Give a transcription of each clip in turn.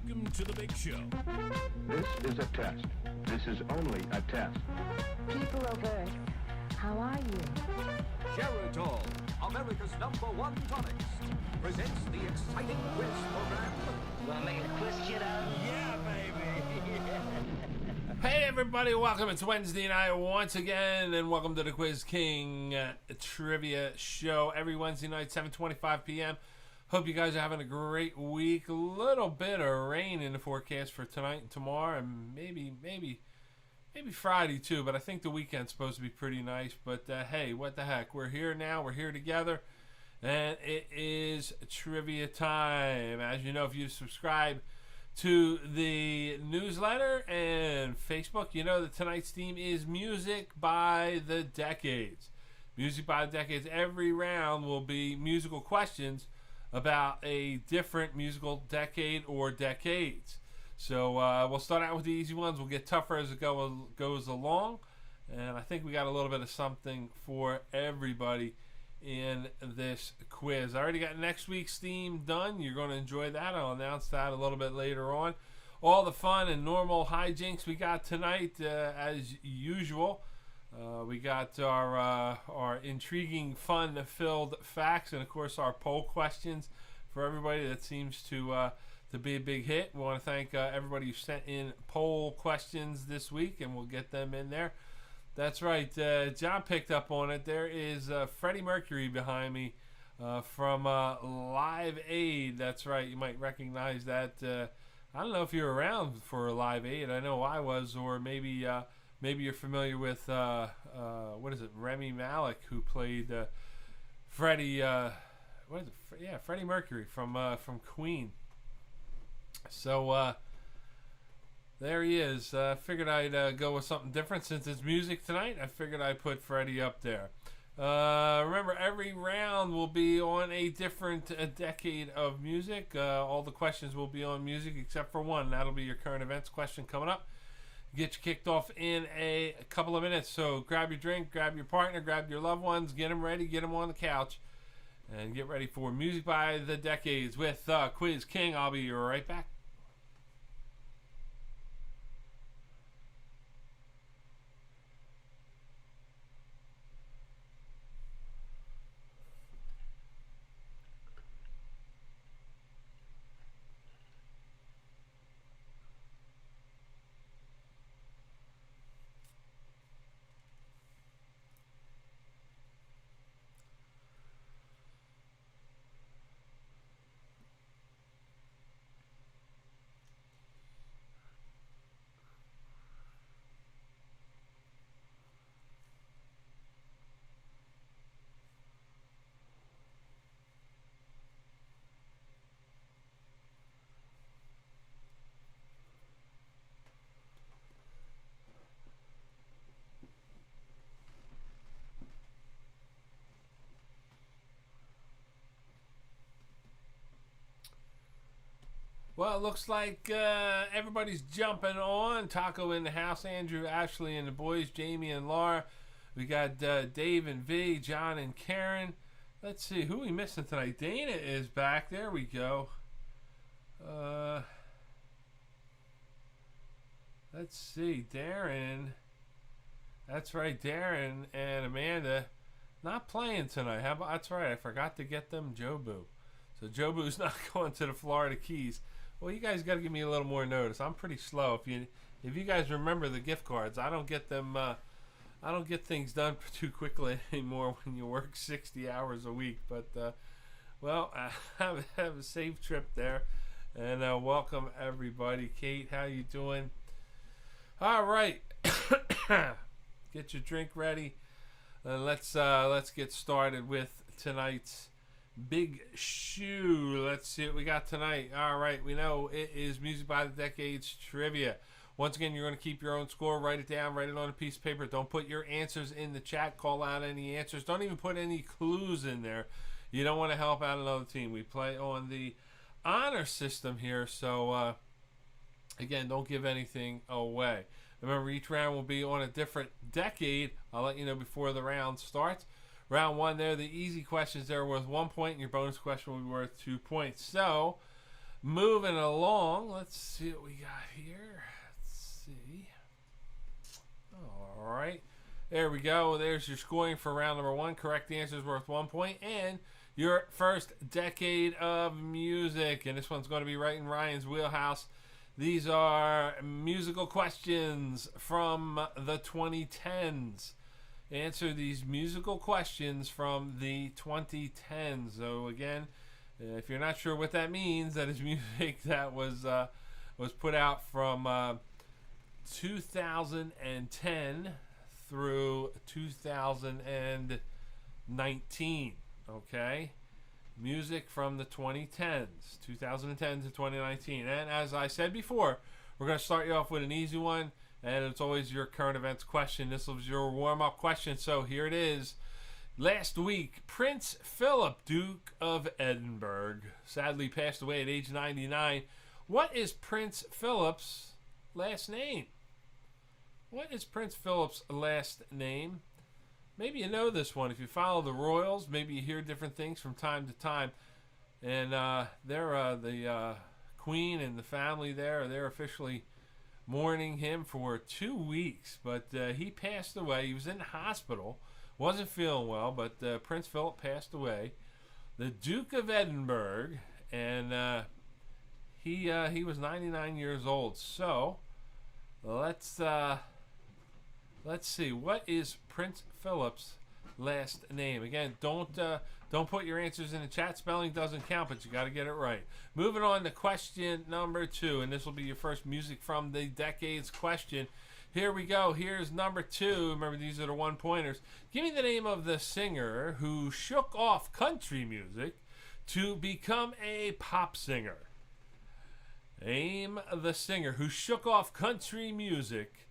Welcome to the big show. This is a test. This is only a test. People of Earth, how are you? Geritol, America's #1 tonics, presents the exciting quiz program. Wanna make a quiz, kiddo? Yeah, baby. Hey everybody, welcome. It's Wednesday night once again, and welcome to the Quiz King Trivia Show every Wednesday night, 7:25 p.m. Hope you guys are having a great week. A little bit of rain in the forecast for tonight and tomorrow, and maybe Friday too. But I think the weekend's supposed to be pretty nice. But hey, what the heck? We're here now. We're here together, and it is trivia time. As you know, if you subscribe to the newsletter and Facebook, you know that tonight's theme is Music by the Decades. Music by the Decades. Every round will be musical questions about a different musical decade or decades. So we'll start out with the easy ones. We'll get tougher as it goes along. And I think we got a little bit of something for everybody in this quiz. I already got next week's theme done. You're going to enjoy that. I'll announce that a little bit later on. All the fun and normal hijinks we got tonight, as usual. We got our intriguing, fun-filled facts, and of course our poll questions for everybody. That seems to be a big hit. We want to thank everybody who sent in poll questions this week, and we'll get them in there. That's right. John picked up on it. There is Freddie Mercury behind me from Live Aid. That's right. You might recognize that. I don't know if you're around for Live Aid. I know I was, or maybe you're familiar with what is it? Rami Malek, who played Freddie. What is it? Yeah, Freddie Mercury from Queen. So there he is. Figured I'd go with something different since it's music tonight. I figured I'd put Freddie up there. Remember, every round will be on a different decade of music. All the questions will be on music except for one. That'll be your current events question coming up. Get you kicked off in a couple of minutes. So grab your drink, grab your partner, grab your loved ones, get them ready, get them on the couch, and get ready for Music by the Decades with Quiz King. I'll be right back. Well, it looks like everybody's jumping on. Taco in the house, Andrew, Ashley, and the boys, Jamie and Laura. We got Dave and V, John and Karen. Let's see, who are we missing tonight? Dana is back. There we go. Let's see, Darren. That's right, Darren and Amanda not playing tonight. That's right, I forgot to get them Jobu. So Jobu's not going to the Florida Keys. Well, you guys got to give me a little more notice. I'm pretty slow. If you guys remember the gift cards, I don't get them. I don't get things done too quickly anymore when you work 60 hours a week. But well, have a safe trip there, and welcome everybody. Kate, how you doing? All right, get your drink ready. Let's get started with tonight's Big Shoe. Let's see what we got tonight. All right, we know it is Music by the Decades trivia. Once again, you're going to keep your own score. Write it down. Write it on a piece of paper. Don't put your answers in the chat. Call out any answers. Don't even put any clues in there. You don't want to help out another team. We play on the honor system here, so again, don't give anything away. Remember, each round will be on a different decade. I'll let you know before the round starts. Round one there, the easy questions there are worth 1 point, and your bonus question will be worth 2 points. So, moving along. Let's see what we got here. Let's see. All right. There we go. There's your scoring for round number 1. Correct answer is worth 1 point. And your first decade of music. And this one's going to be right in Ryan's wheelhouse. These are musical questions from the 2010s. Answer these musical questions from the 2010s. So again, if you're not sure what that means, that is music that was put out from 2010 through 2019. Okay, music from the 2010s, 2010 to 2019. And as I said before, we're going to start you off with an easy one, and it's always your current events question. This was your warm-up question, so here it is. Last week, Prince Philip, Duke of Edinburgh, sadly passed away at age 99. What is Prince Philip's last name? What is Prince Philip's last name? Maybe you know this one. If you follow the royals, maybe you hear different things from time to time. And the Queen and the family they're officially mourning him for 2 weeks. But he passed away. He was in the hospital. Wasn't feeling well, but Prince Philip passed away. The Duke of Edinburgh, and he was 99 years old. So let's see. What is Prince Philip's last name? Again, don't put your answers in the chat. Spelling doesn't count, but you got to get it right. Moving on to question number 2, and this will be your first music from the decades question. Here we go. Here's number 2. Remember, these are the one-pointers. Give me the name of the singer who shook off country music to become a pop singer. Name the singer who shook off country music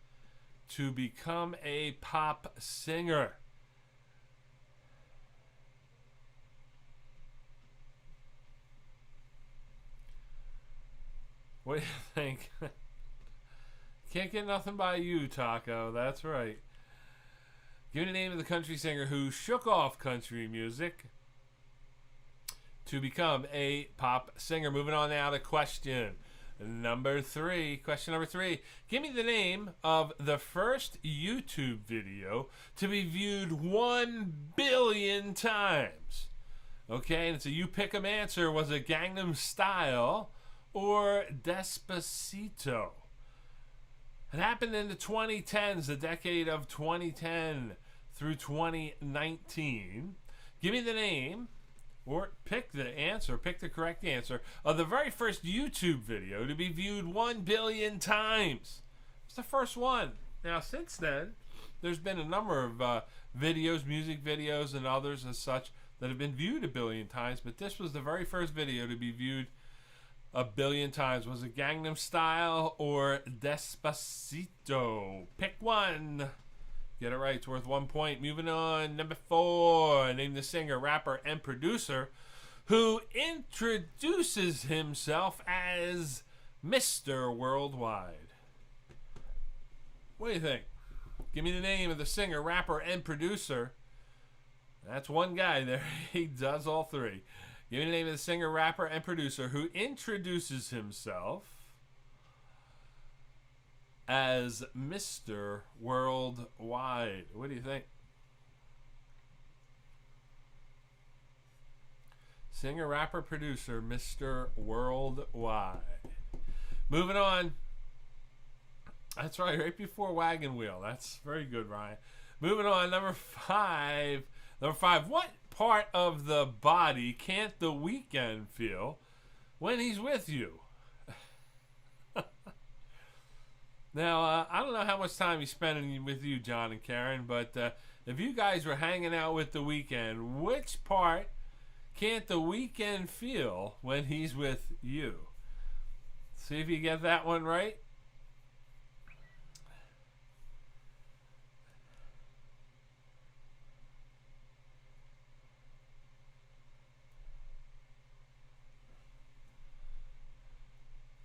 to become a pop singer. What do you think? Can't get nothing by you, Taco. That's right. Give me the name of the country singer who shook off country music to become a pop singer. Moving on now to question number 3. Question number 3. Give me the name of the first YouTube video to be viewed 1 billion times. Okay, and it's a you pick 'em answer. Was it Gangnam Style or Despacito? It happened in the 2010s, the decade of 2010 through 2019. Give me the name, or pick the answer, pick the correct answer, of the very first YouTube video to be viewed 1 billion times. It's the first one. Now, since then, there's been a number of videos, music videos, and others as such that have been viewed 1 billion times, but this was the very first video to be viewed 1 billion times. Was it Gangnam Style or Despacito? Pick one. Get it right. It's worth 1 point. Moving on. Number 4. Name the singer, rapper, and producer who introduces himself as Mr. Worldwide. What do you think? Give me the name of the singer, rapper, and producer. That's one guy there. He does all 3. Give me the name of the singer, rapper, and producer who introduces himself as Mr. Worldwide. What do you think? Singer, rapper, producer, Mr. Worldwide. Moving on. That's right before Wagon Wheel. That's very good, Ryan. Moving on, number 5. Number 5, what part of the body can't The Weeknd feel when he's with you? Now, I don't know how much time he's spending with you, John and Karen, but if you guys were hanging out with The Weeknd, which part can't The Weeknd feel when he's with you? See if you get that one right.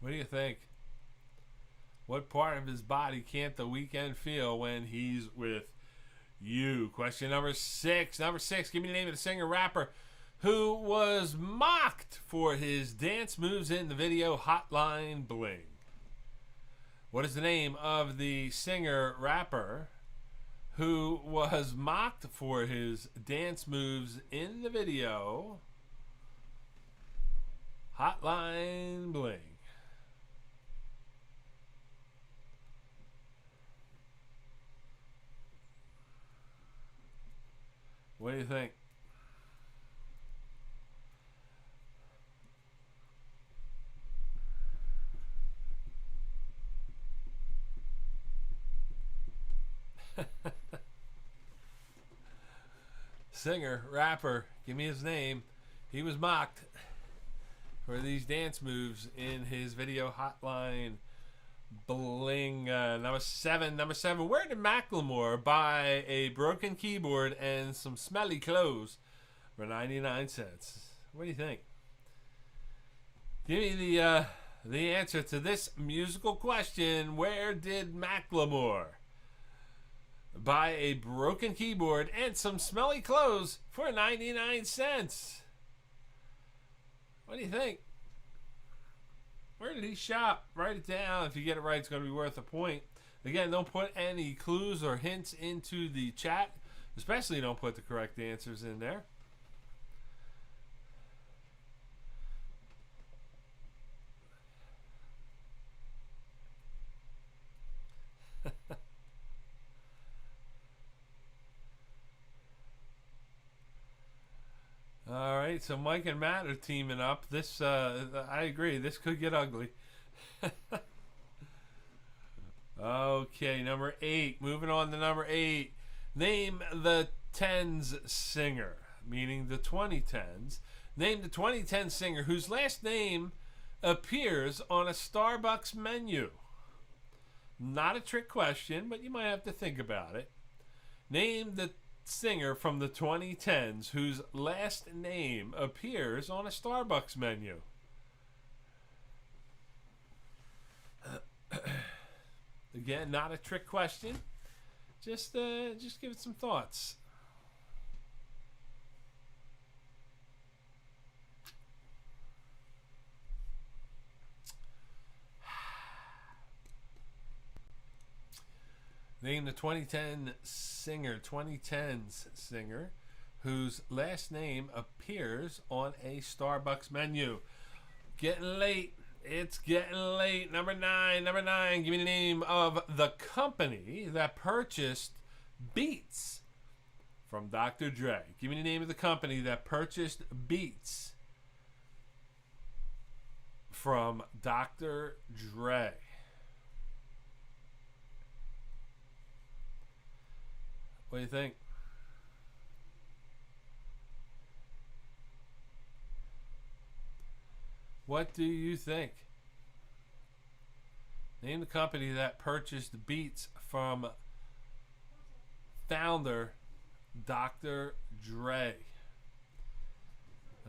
What do you think? What part of his body can't The Weeknd feel when he's with you? Question number 6. Number 6, give me the name of the singer, rapper who was mocked for his dance moves in the video Hotline Bling? What is the name of the singer-rapper who was mocked for his dance moves in the video Hotline Bling? What do you think? Singer, rapper, give me his name. He was mocked for these dance moves in his video Hotline Bling. Number seven. Where did Macklemore buy a broken keyboard and some smelly clothes for 99 cents? What do you think? Give me the answer to this musical question. Where did Macklemore buy a broken keyboard and some smelly clothes for 99 cents? What do you think? Where did he shop? Write it down. If you get it right, it's going to be worth a point. Again, don't put any clues or hints into the chat. Especially don't put the correct answers in there. All right, so Mike and Matt are teaming up. This, I agree, this could get ugly. Okay, number 8. Moving on to number 8. Name the tens singer, meaning the 2010s. Name the 2010 singer whose last name appears on a Starbucks menu. Not a trick question, but you might have to think about it. Name the singer from the 2010s whose last name appears on a Starbucks menu. Again, not a trick question. Just give it some thoughts. Name the 2010 singer, 2010s singer, whose last name appears on a Starbucks menu. Getting late. It's getting late. Number 9. Give me the name of the company that purchased Beats from Dr. Dre. Give me the name of the company that purchased Beats from Dr. Dre. What do you think? What do you think? Name the company that purchased Beats from founder Dr. Dre.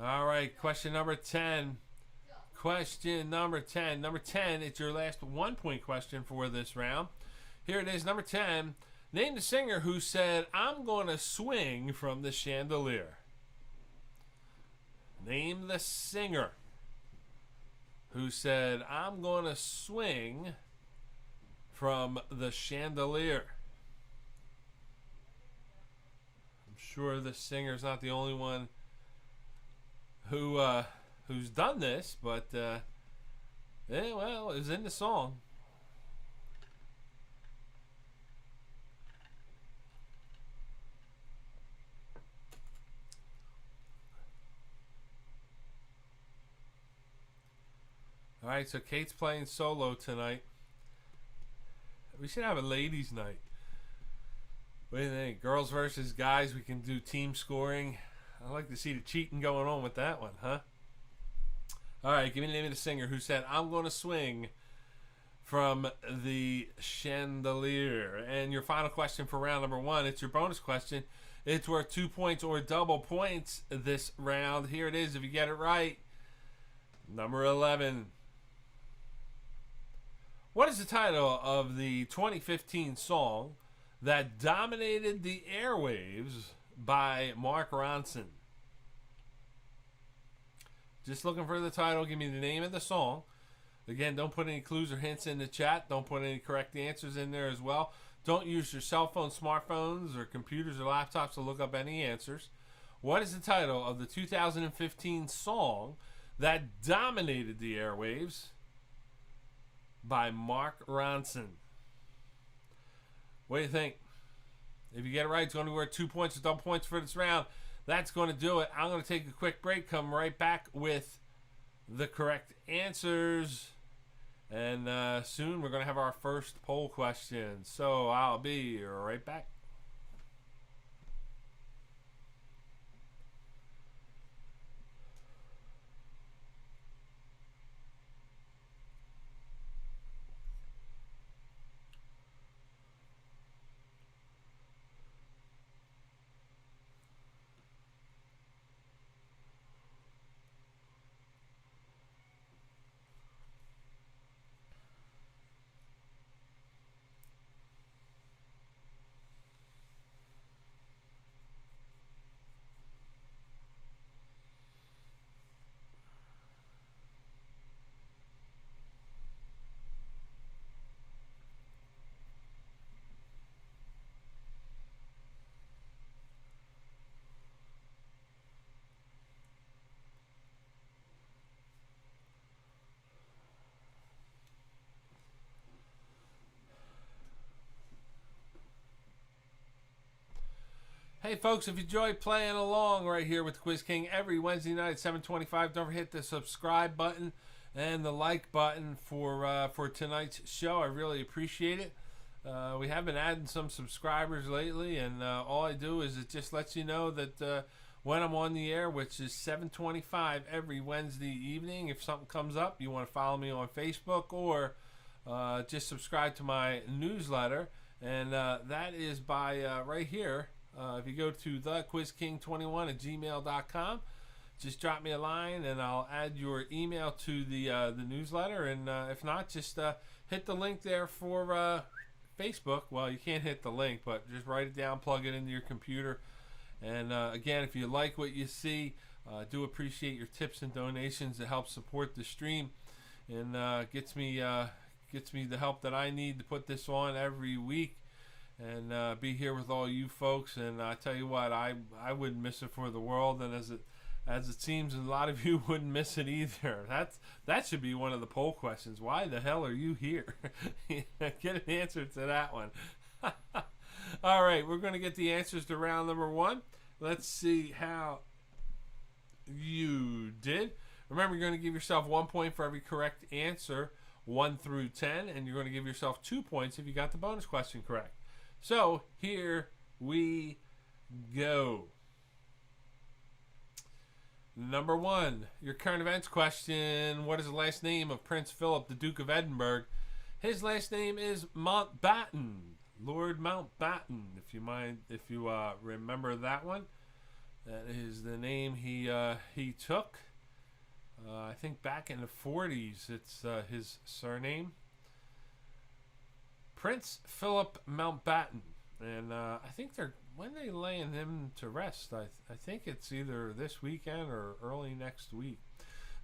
All right, question number 10. Question number 10. Number 10, it's your last 1-point question for this round. Here it is, number 10. Name the singer who said, "I'm going to swing from the chandelier." Name the singer who said, "I'm going to swing from the chandelier." I'm sure the singer's not the only one who's done this, but yeah, well, it was in the song. All right, so Kate's playing solo tonight. We should have a ladies' night. What do you think? Girls versus guys, we can do team scoring. I'd like to see the cheating going on with that one, huh? All right, give me the name of the singer who said, "I'm going to swing from the chandelier." And your final question for round number 1, it's your bonus question. It's worth 2 points or double points this round. Here it is if you get it right. Number 11. What is the title of the 2015 song that dominated the airwaves by Mark Ronson? Just looking for the title. Give me the name of the song. Again, don't put any clues or hints in the chat. Don't put any correct answers in there as well. Don't use your cell phone, smartphones, or computers or laptops to look up any answers. What is the title of the 2015 song that dominated the airwaves by Mark Ronson? What do you think? If you get it right, it's going to be worth 2 points or double points for this round. That's going to do it. I'm going to take a quick break. Come right back with the correct answers. And soon we're going to have our first poll question. So I'll be right back. Hey folks, if you enjoy playing along right here with Quiz King every Wednesday night at 7:25, don't forget the subscribe button and the like button for tonight's show. I really appreciate it. We have been adding some subscribers lately, and all I do is it just lets you know that when I'm on the air, which is 7:25 every Wednesday evening, if something comes up, you want to follow me on Facebook or just subscribe to my newsletter, and that is by right here. If you go to thequizking21@gmail.com, just drop me a line and I'll add your email to the newsletter. And if not, just hit the link there for Facebook. Well, you can't hit the link, but just write it down, plug it into your computer. And again, if you like what you see, do appreciate your tips and donations to help support the stream, and gets me the help that I need to put this on every week. And be here with all you folks. And I tell you what, I wouldn't miss it for the world. And as it seems, a lot of you wouldn't miss it either. That should be one of the poll questions. Why the hell are you here? Get an answer to that one. All right, we're going to get the answers to round number 1. Let's see how you did. Remember, you're going to give yourself 1 point for every correct answer, 1 through 10, and you're going to give yourself 2 points if you got the bonus question correct. So, here we go. Number 1, your current events question. What is the last name of Prince Philip, the Duke of Edinburgh? His last name is Mountbatten, Lord Mountbatten, if you remember that one. That is the name he took. I think back in the 40s, it's his surname. Prince Philip Mountbatten, and I think when they laying him to rest. I think it's either this weekend or early next week.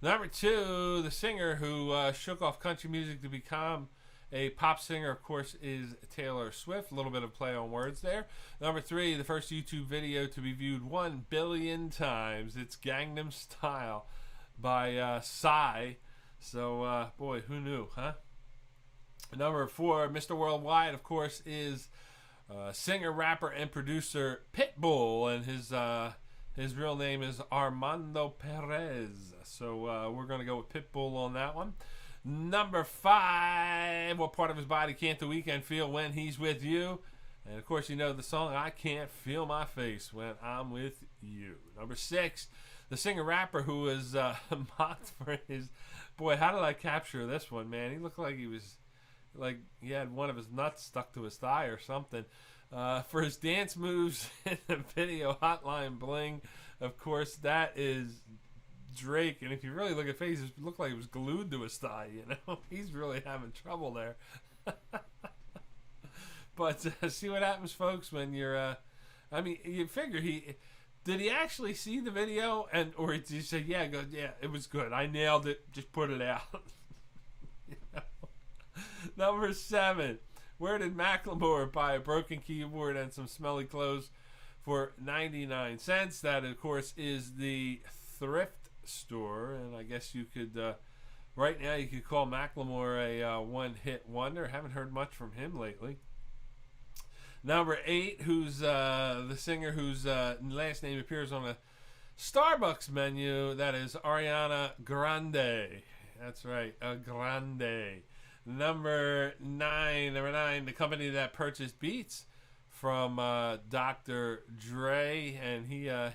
Number 2, the singer who shook off country music to become a pop singer, of course, is Taylor Swift. A little bit of play on words there. Number 3, the first YouTube video to be viewed 1 billion times. It's Gangnam Style by Psy. So, boy, who knew, huh? Number 4, Mr. Worldwide, of course, is singer, rapper, and producer Pitbull, and his real name is Armando Perez. So we're going to go with Pitbull on that one. Number 5, what part of his body can't The Weeknd feel when he's with you? And, of course, you know the song, I Can't Feel My Face When I'm With You. Number 6, the singer-rapper who is mocked for his... Boy, how did I capture this one, man? He looked like he had one of his nuts stuck to his thigh or something. For his dance moves in the video Hotline Bling, of course, that is Drake. And if you really look at his face, it looked like it was glued to his thigh, you know? He's really having trouble there. But see what happens, folks, when you're... you figure Did he actually see the video, or did he say, "Yeah, go, yeah, it was good. I nailed it. Just put it out." You know? Number 7. Where did Macklemore buy a broken keyboard and some smelly clothes for 99 cents? That, of course, is the thrift store, and I guess you could. Right now, you could call Macklemore a one-hit wonder. Haven't heard much from him lately. Number 8, who's the singer whose last name appears on a Starbucks menu. That is Ariana Grande. That's right, a Grande. Number 9, the company that purchased Beats from Dr. Dre, and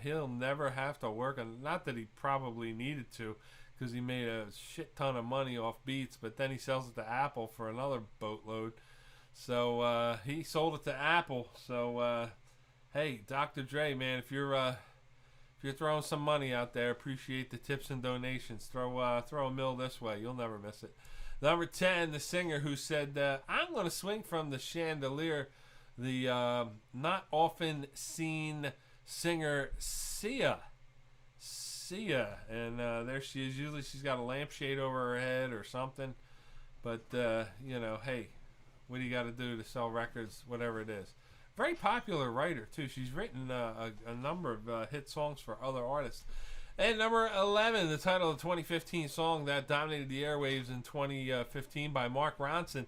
he'll never have to work on. Not that he probably needed to, because he made a shit ton of money off Beats, but then he sells it to Apple for another boatload. So he sold it to Apple. So hey, Dr. Dre, man, if you're throwing some money out there, appreciate the tips and donations. Throw a mill this way, you'll never miss it. Number 10, the singer who said, "I'm going to swing from the chandelier." The not often seen singer Sia, and there she is. Usually she's got a lampshade over her head or something, but hey. What do you got to do to sell records, whatever it is? Very popular writer, too. She's written a number of hit songs for other artists. And number 11, the title of the 2015 song that dominated the airwaves in 2015 by Mark Ronson.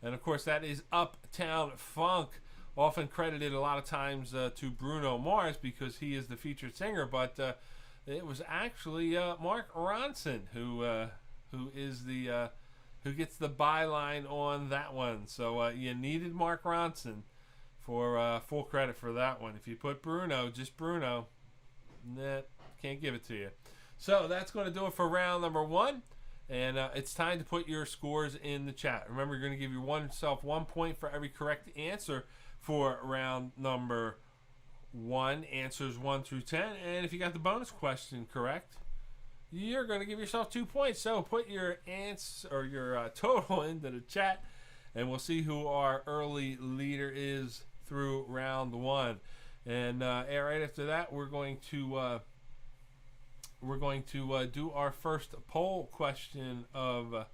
And, of course, that is Uptown Funk, often credited a lot of times to Bruno Mars because he is the featured singer. But it was actually Mark Ronson who is the... who gets the byline on that one. So you needed Mark Ronson for full credit for that one. If you put Bruno, just Bruno, can't give it to you. So that's going to do it for round number 1. And it's time to put your scores in the chat. Remember, you're going to give yourself 1 point for every correct answer for round number 1, answers 1 through 10. And if you got the bonus question correct, you're going to give yourself 2 points. So put your answer or your total into the chat, and we'll see who our early leader is through round 1. And right after that, we're going to do our first poll question of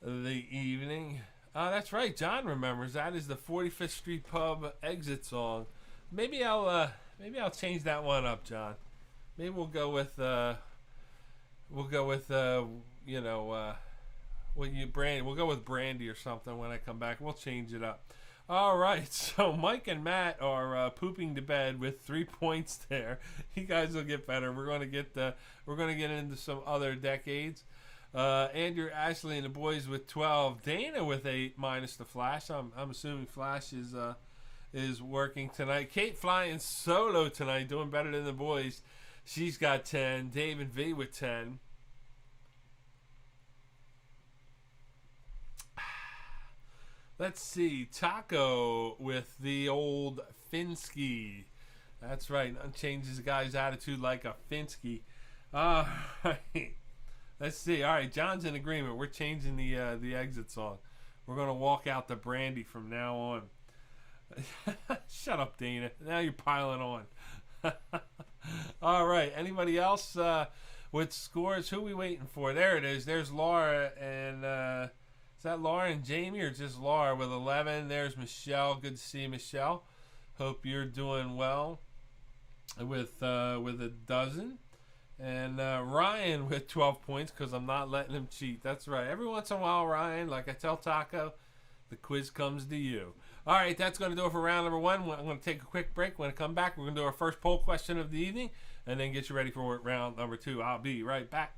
the evening. That's right, John remembers that is the 45th Street Pub exit song. Maybe I'll change that one up, John. Maybe we'll go with. We'll go with Brandy or something when I come back. We'll change it up. All right, so Mike and Matt are pooping to bed with 3 points there. You guys will get better. We're going to get into some other decades. Andrew, Ashley, and the boys with 12. Dana with 8 minus the Flash. I'm assuming Flash is working tonight. Kate flying solo tonight, doing better than the boys. She's got 10. David V with 10. Let's see. Taco with the old Finsky. That's right. Changes a guy's attitude like a Finsky. All right. Let's see. All right. John's in agreement. We're changing the exit song. We're going to walk out the Brandy from now on. Shut up, Dana. Now you're piling on. All right. Anybody else with scores? Who are we waiting for? There it is. There's Laura and is that Laura and Jamie or just Laura with 11? There's Michelle. Good to see Michelle. Hope you're doing well with a dozen. And Ryan with 12 points because I'm not letting him cheat. That's right. Every once in a while, Ryan, like I tell Taco, the quiz comes to you. All right, that's going to do it for round number 1. I'm going to take a quick break. When I come back, we're going to do our first poll question of the evening and then get you ready for round number 2. I'll be right back.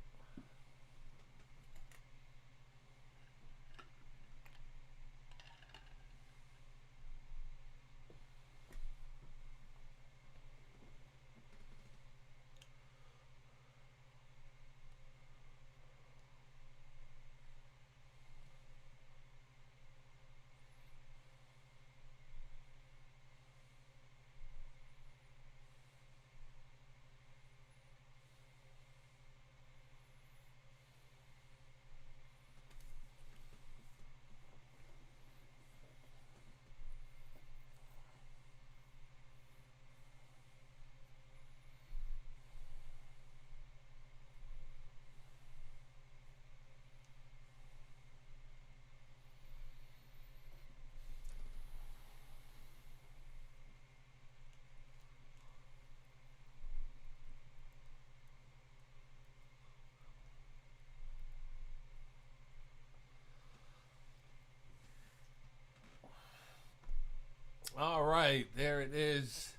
All right, there it is.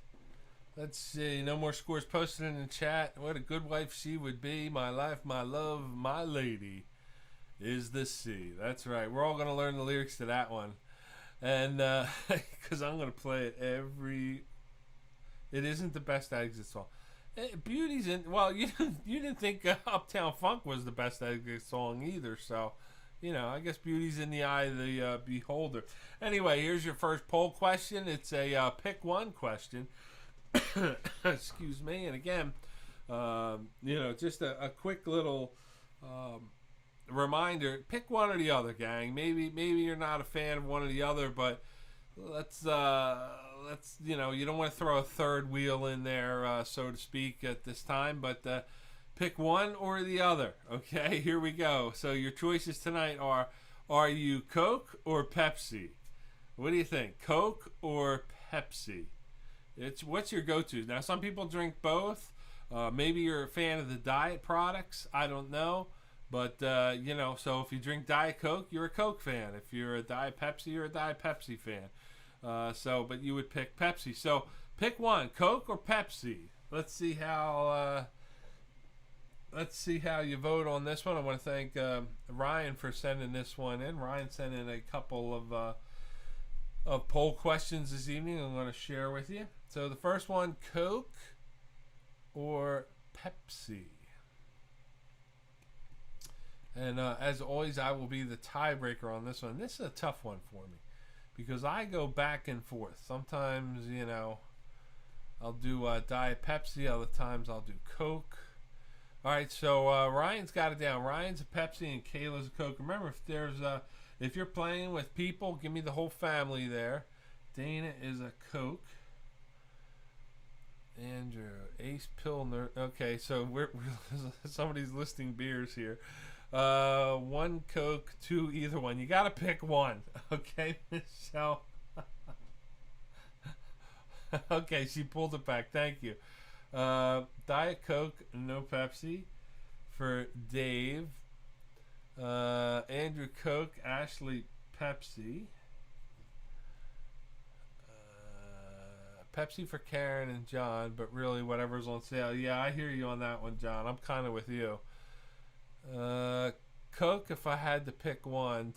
Let's see. No more scores posted in the chat. What a good wife she would be. My life, my love, my lady is the sea. That's right. We're all going to learn the lyrics to that one. And because I'm going to play it every... It isn't the best exit song. Beauty's in... Well, you didn't think Uptown Funk was the best exit song either, so... You know, I guess beauty's in the eye of the beholder. Anyway, here's your first poll question. It's a pick one question. Excuse me. And again, just a quick little reminder. Pick one or the other, gang. Maybe you're not a fan of one or the other, but let's you don't want to throw a third wheel in there, so to speak, at this time. But pick one or the other. Okay, here we go. So your choices tonight are you Coke or Pepsi? What do you think? Coke or Pepsi? What's your go-to? Now, some people drink both. Maybe you're a fan of the diet products. I don't know. But, so if you drink Diet Coke, you're a Coke fan. If you're a Diet Pepsi, you're a Diet Pepsi fan. But you would pick Pepsi. So pick one, Coke or Pepsi. Let's see how you vote on this one. I want to thank Ryan for sending this one in. Ryan sent in a couple of poll questions this evening I'm going to share with you. So the first one, Coke or Pepsi? And as always, I will be the tiebreaker on this one. This is a tough one for me because I go back and forth. Sometimes, I'll do Diet Pepsi. Other times I'll do Coke. All right, so Ryan's got it down. Ryan's a Pepsi and Kayla's a Coke. Remember, if you're playing with people, give me the whole family there. Dana is a Coke. Andrew, Ace Pilner. Okay, so we're somebody's listing beers here. One Coke, two either one. You got to pick one. Okay, Michelle. Okay, she pulled it back. Thank you. Diet Coke, no Pepsi for Dave. Andrew Coke, Ashley Pepsi. Pepsi for Karen and John, but really whatever's on sale. Yeah, I hear you on that one, John. I'm kind of with you. Coke, if I had to pick one.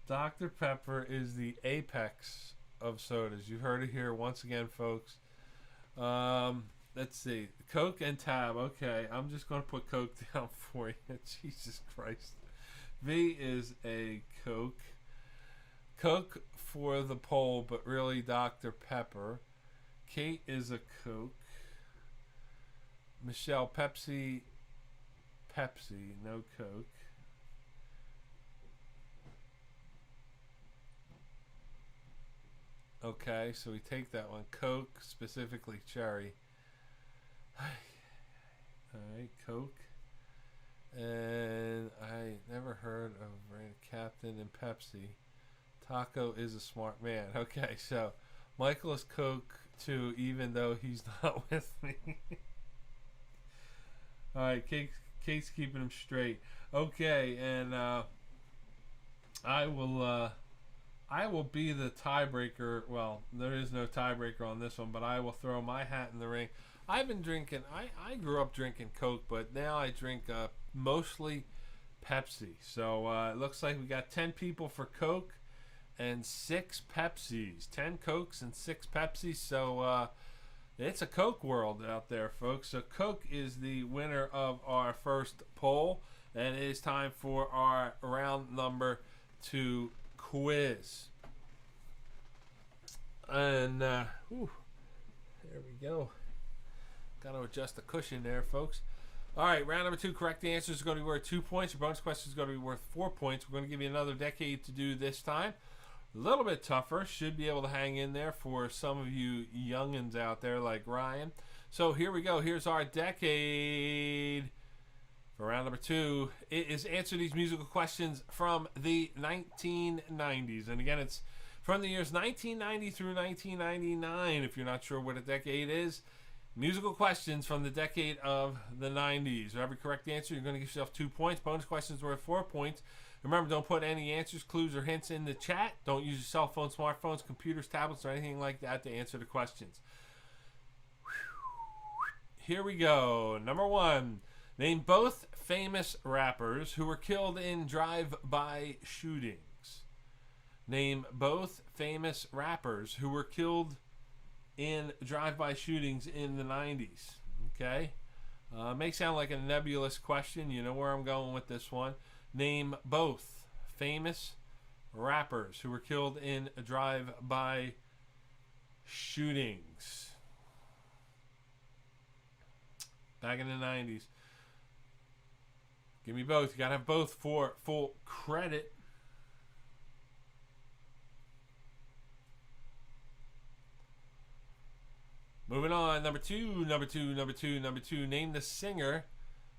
Dr. Pepper is the apex of sodas. You heard it here once again, folks. Let's see. Coke and Tab. Okay, I'm just going to put Coke down for you. Jesus Christ. V is a Coke. Coke for the poll, but really Dr. Pepper. Kate is a Coke. Michelle, Pepsi. Pepsi, no Coke. Okay, so we take that one. Coke, specifically cherry. Alright, Coke. And I never heard of Captain and Pepsi. Taco is a smart man. Okay, so Michael is Coke too, even though he's not with me. Alright, Kate's keeping him straight. Okay, and I will be the tiebreaker. Well, there is no tiebreaker on this one, but I will throw my hat in the ring. I've been drinking, I grew up drinking Coke, but now I drink mostly Pepsi. So it looks like we got 10 people for Coke and 6 Pepsis. 10 Cokes and 6 Pepsis. So it's a Coke world out there, folks. So Coke is the winner of our first poll, and it is time for our round number 2 quiz. And there we go. Got to adjust the cushion there, folks. All right, round number 2. Correct answers are going to be worth 2 points. Your bonus question is going to be worth 4 points. We're going to give you another decade to do this time. A little bit tougher. Should be able to hang in there for some of you youngins out there like Ryan. So here we go. Here's our decade. For round number 2, it is answer these musical questions from the 1990s. And again, it's from the years 1990 through 1999. If you're not sure what a decade is, Musical questions from the decade of the 90s. For every correct answer, you're going to give yourself 2 points. Bonus questions worth 4 points. Remember, don't put any answers, clues, or hints in the chat. Don't use your cell phone, smartphones, computers, tablets, or anything like that to answer the questions. Here we go. Number 1. Name both famous rappers who were killed in drive-by shootings. Name both famous rappers who were killed in drive-by shootings in the 90s. Okay? May sound like a nebulous question. You know where I'm going with this one. Name both famous rappers who were killed in drive-by shootings back in the 90s. Give me both. You got to have both for full credit. Moving on. Number two. Name the singer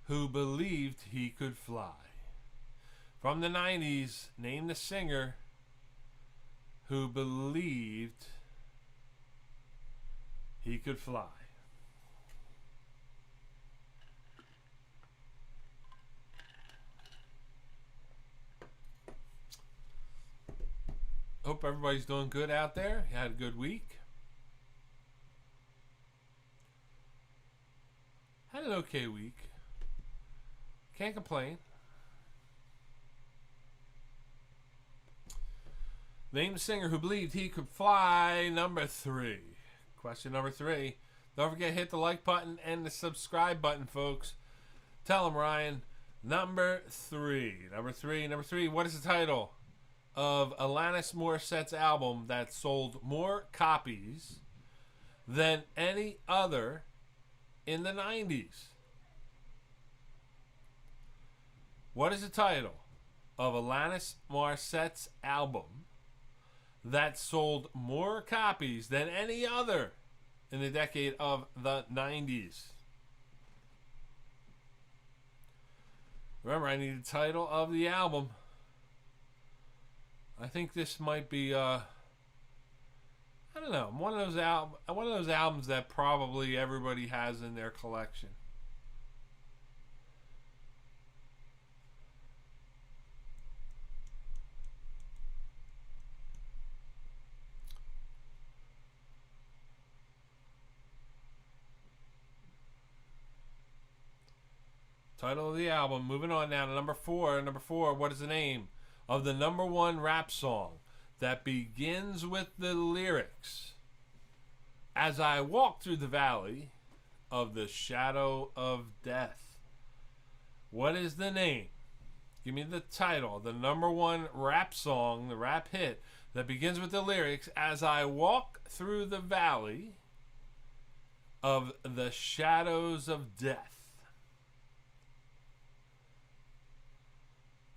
who believed he could fly. From the 90s, name the singer who believed he could fly. Hope everybody's doing good out there. You had a good week. Had an okay week. Can't complain. Name the singer who believed he could fly. Number 3. Question number 3. Don't forget to hit the like button and the subscribe button, folks. Tell them, Ryan. Number 3. What is the title of Alanis Morissette's album that sold more copies than any other in the 90s? What is the title of Alanis Morissette's album that sold more copies than any other in the decade of the 90s? Remember, I need the title of the album. I think this might be I don't know, one of those albums that probably everybody has in their collection. Title of the album. Moving on now to number 4. Number 4, what is the name of the number 1 rap song that begins with the lyrics, "As I walk through the valley of the shadow of death"? What is the name? Give me the title. The number 1 rap song, the rap hit, that begins with the lyrics, "As I walk through the valley of the shadows of death."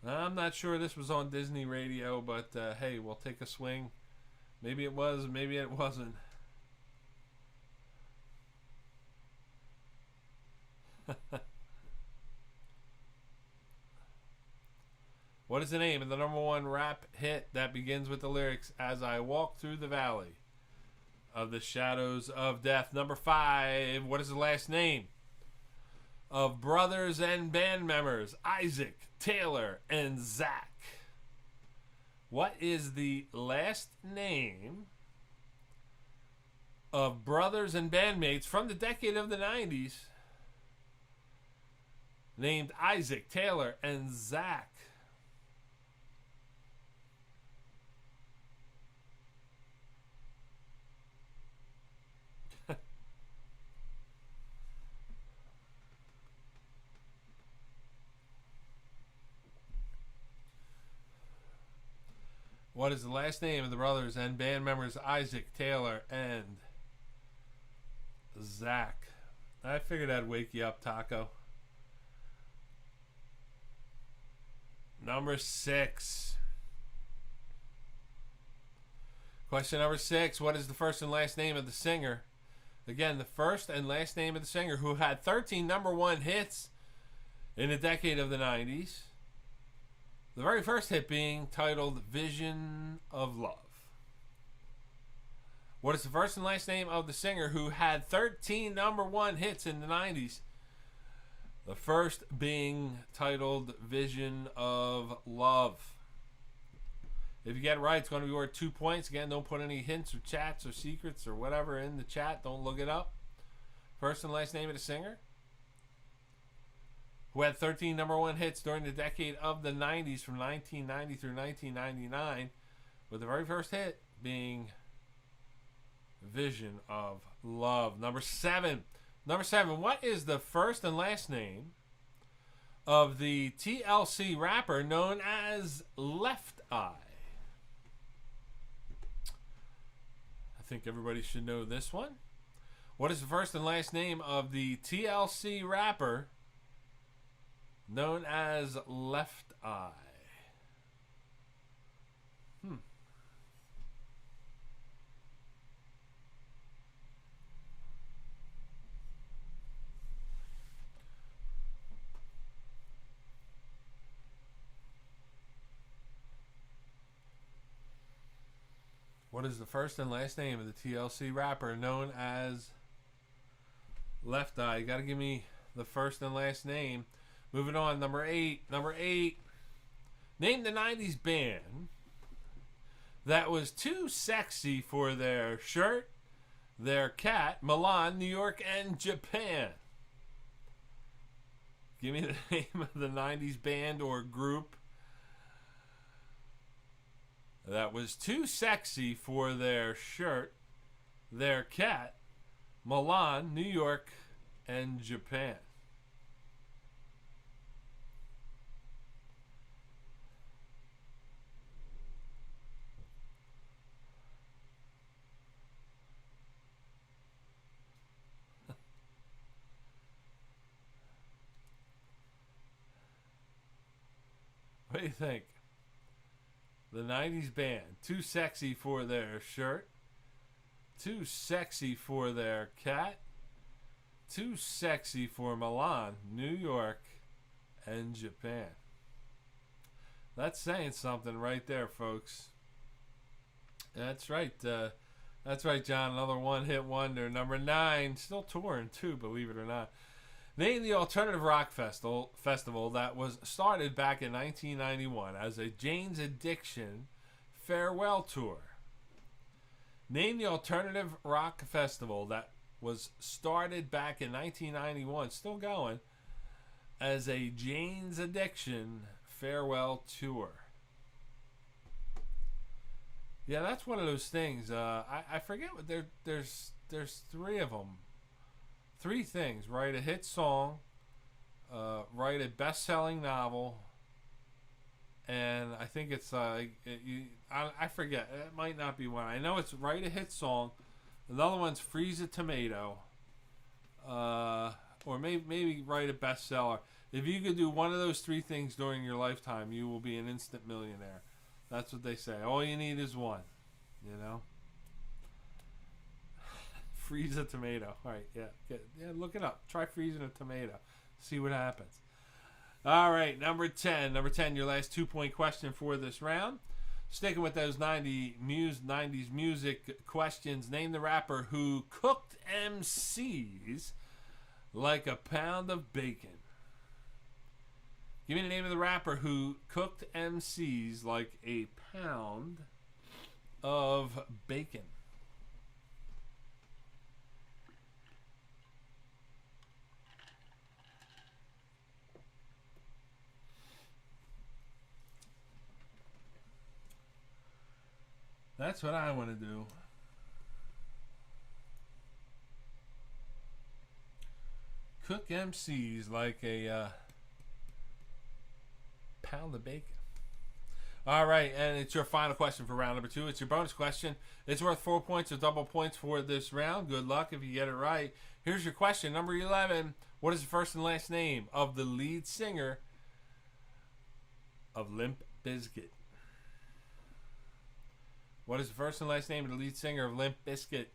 I'm not sure this was on Disney Radio, but hey, we'll take a swing. Maybe it was, maybe it wasn't. What is the name of the number 1 rap hit that begins with the lyrics, "As I walk through the valley of the shadows of death"? Number 5, what is the last name of brothers and band members Isaac, Taylor, and Zach? What is the last name of brothers and bandmates from the decade of the 90s named Isaac, Taylor, and Zach? What is the last name of the brothers and band members Isaac, Taylor, and Zach? I figured I'd wake you up, Taco. Number 6. Question number 6. What is the first and last name of the singer? Again, the first and last name of the singer who had 13 number 1 hits in the decade of the 90s. The very first hit being titled "Vision of Love." What is the first and last name of the singer who had 13 number one hits in the 90s? The first being titled Vision of Love. If you get it right, it's going to be worth 2 points. Again, don't put any hints or chats or secrets or whatever in the chat. Don't look it up. First and last name of the singer who had 13 number one hits during the decade of the 90s from 1990 through 1999, with the very first hit being Vision of Love. Number seven. What is the first and last name of the TLC rapper known as Left Eye? I think everybody should know this one. What is the first and last name of the TLC rapper known as Left Eye? What is the first and last name of the TLC rapper known as Left Eye? You got to give me the first and last name. Moving on, number eight. Name the 90s band that was too sexy for their shirt, their cat, Milan, New York, and Japan. Give me the name of the 90s band or group that was too sexy for their shirt, their cat, Milan, New York, and Japan. What do you think? The 90s band, too sexy for their shirt, too sexy for their cat, too sexy for Milan, New York, and Japan. That's saying something right there, folks. That's right. That's right, John. Another one-hit wonder. Number 9, still touring too, believe it or not. Name the alternative rock festival that was started back in 1991 as a Jane's Addiction farewell tour. Name the alternative rock festival that was started back in 1991, still going, as a Jane's Addiction farewell tour. Yeah, that's one of those things. I forget what there's 3 of them. 3 things: write a hit song, write a best-selling novel, and I think it's I forget. It might not be one. I know it's write a hit song. Another one's freeze a tomato, or maybe write a bestseller. If you could do one of those 3 things during your lifetime, you will be an instant millionaire. That's what they say. All you need is one. You know. Freeze a tomato. All right, yeah, look it up. Try freezing a tomato. See what happens. All right, number 10. Your last 2-point question for this round. Sticking with those 90s music questions. Name the rapper who cooked MCs like a pound of bacon. Give me the name of the rapper who cooked MCs like a pound of bacon. That's what I want to do. Cook MCs like a pound of bacon. All right, and it's your final question for round number 2. It's your bonus question. It's worth 4 points or double points for this round. Good luck if you get it right. Here's your question. Number 11. What is the first and last name of the lead singer of Limp Bizkit? What is the first and last name of the lead singer of Limp Bizkit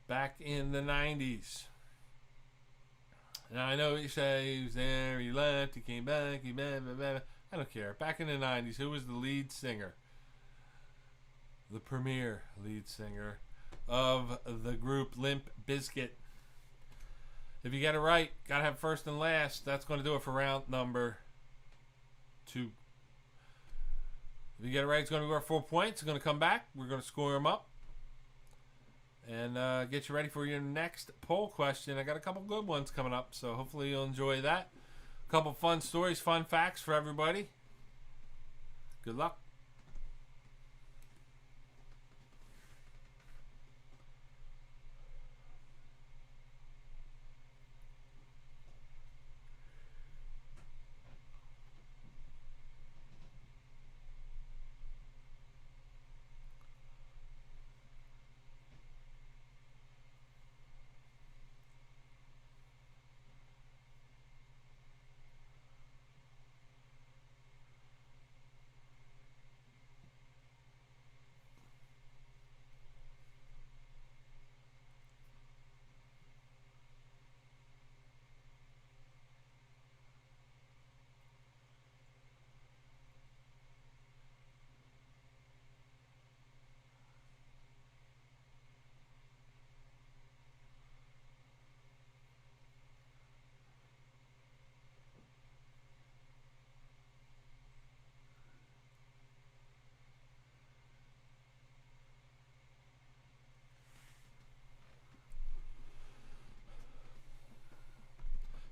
back in the 90s? Now, I know you say he was there, he left, he came back, he blah, blah, blah. I don't care. Back in the 90s, who was the lead singer? the premier lead singer of the group Limp Bizkit. If you get it right, gotta have first and last. That's going to do it for round number 2. If you get it right, it's going to go 4 points. It's going to come back. We're going to score them up and get you ready for your next poll question. I got a couple good ones coming up, so hopefully you'll enjoy that. A couple fun stories, fun facts for everybody. Good luck.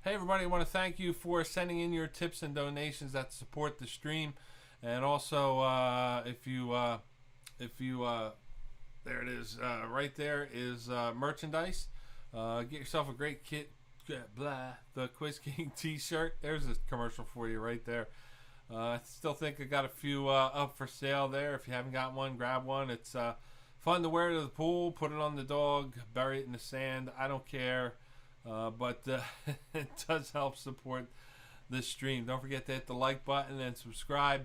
Hey everybody, I want to thank you for sending in your tips and donations that support the stream, and also if you there it is, right there is merchandise. Get yourself a great kit, the Quiz King t-shirt. There's a commercial for you right there. I still think I got a few up for sale there. If you haven't got one, grab one. It's fun to wear to the pool, put it on the dog, bury it in the sand. I don't care. But it does help support this stream. Don't forget to hit the like button and subscribe.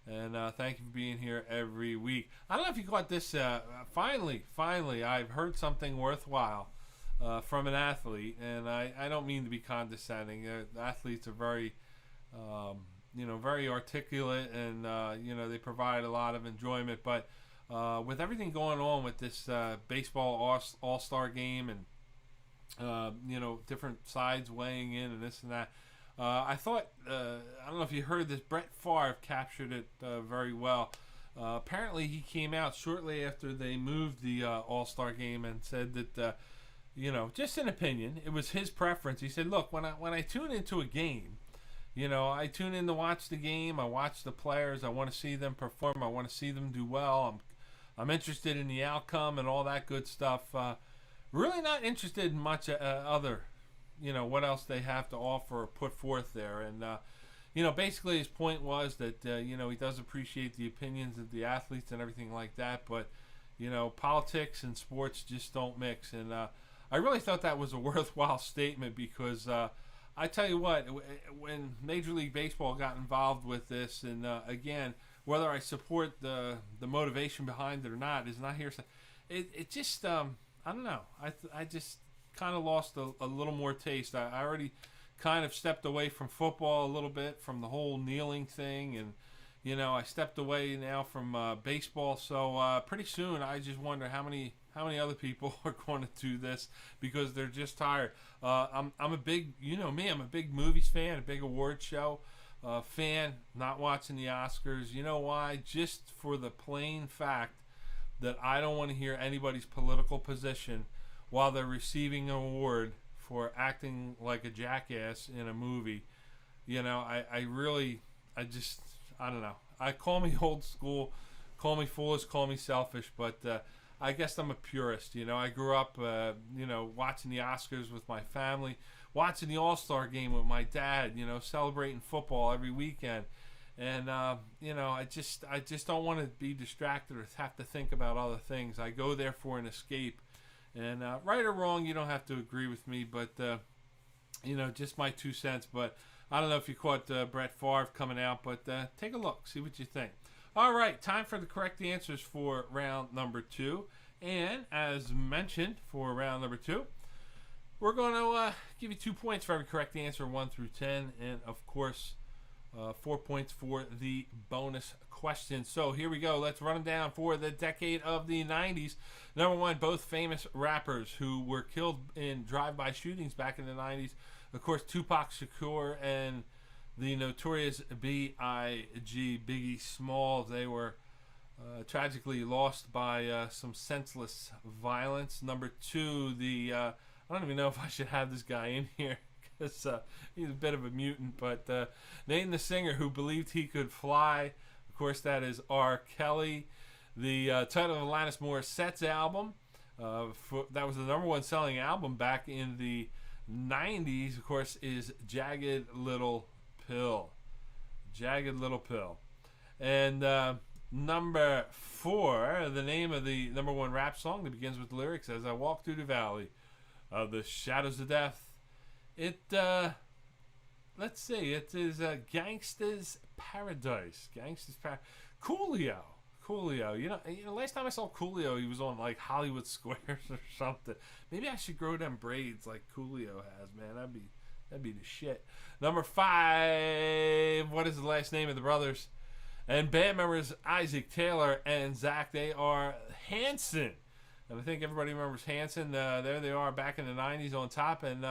And thank you for being here every week. I don't know if you caught this. Finally, I've heard something worthwhile from an athlete. And I don't mean to be condescending. Athletes are very, very articulate. And, they provide a lot of enjoyment. But with everything going on with this baseball all-star game and different sides weighing in and this and that. I thought, I don't know if you heard this, Brett Favre captured it very well. Apparently he came out shortly after they moved the All-Star game and said that, just an opinion, it was his preference. He said, look, when I tune into a game, I tune in to watch the game, I watch the players, I want to see them perform, I want to see them do well, I'm interested in the outcome and all that good stuff. Really not interested in much other, what else they have to offer or put forth there. And, basically his point was that, he does appreciate the opinions of the athletes and everything like that. But, politics and sports just don't mix. And I really thought that was a worthwhile statement because I tell you what, when Major League Baseball got involved with this, and, again, whether I support the motivation behind it or not is not here. It just... I don't know. I just kind of lost a little more taste. I already kind of stepped away from football a little bit, from the whole kneeling thing, and I stepped away now from baseball. So pretty soon, I just wonder how many other people are going to do this because they're just tired. I'm a big, me, I'm a big movies fan, a big award show fan. Not watching the Oscars. You know why? Just for the plain fact that I don't want to hear anybody's political position while they're receiving an award for acting like a jackass in a movie. I don't know. I call me old school, call me foolish, call me selfish, but I guess I'm a purist. I grew up, watching the Oscars with my family, watching the All-Star game with my dad, celebrating football every weekend. And, I just don't want to be distracted or have to think about other things. I go there for an escape. And right or wrong, you don't have to agree with me, but, just my 2 cents. But I don't know if you caught Brett Favre coming out, but take a look, see what you think. All right, time for the correct answers for round number 2. And as mentioned for round number 2, we're going to give you 2 points for every correct answer, 1 through 10. And, of course... 4 points for the bonus question. So here we go. Let's run them down for the decade of the 90s. Number one, both famous rappers who were killed in drive-by shootings back in the 90s. Of course, Tupac Shakur and the notorious B.I.G. Biggie Smalls. They were tragically lost by some senseless violence. Number two, I don't even know if I should have this guy in here because he's a bit of a mutant, but name the singer who believed he could fly. Of course, that is R. Kelly. The title of Alanis Morissette's album, that was the number one selling album back in the 90s, of course, is Jagged Little Pill. Jagged Little Pill. And number four, the name of the number one rap song that begins with the lyrics, As I Walk Through the Valley of the Shadows of Death. Let's see, it is Gangsta's Paradise. Coolio. You know, last time I saw Coolio, he was on like Hollywood Squares or something. Maybe I should grow them braids like Coolio has, man. That'd be the shit. Number five, what is the last name of the brothers? And band members Isaac Taylor and Zach, they are Hanson. And I think everybody remembers Hanson. There they are back in the 90s on top. And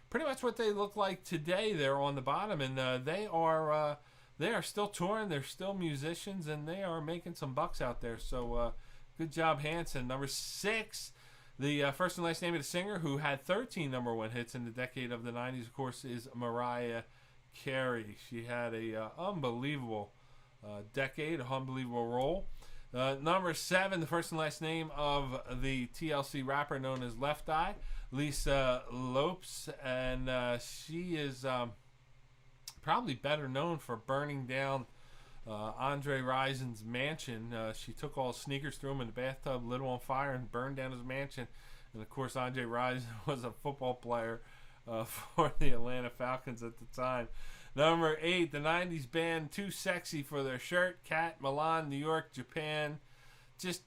pretty much what they look like today, they're on the bottom. And they are still touring. They're still musicians. And they are making some bucks out there. So good job, Hanson. Number six, the first and last name of the singer who had 13 number one hits in the decade of the 90s, of course, is Mariah Carey. She had a unbelievable decade, an unbelievable role. Number seven, the first and last name of the TLC rapper known as Left Eye, Lisa Lopes, and she is probably better known for burning down Andre Rison's mansion. She took all his sneakers, threw them in the bathtub, lit them on fire, and burned down his mansion. And of course, Andre Rison was a football player for the Atlanta Falcons at the time. Number eight, the 90s band Too Sexy for their shirt. Cat, Milan, New York, Japan. Just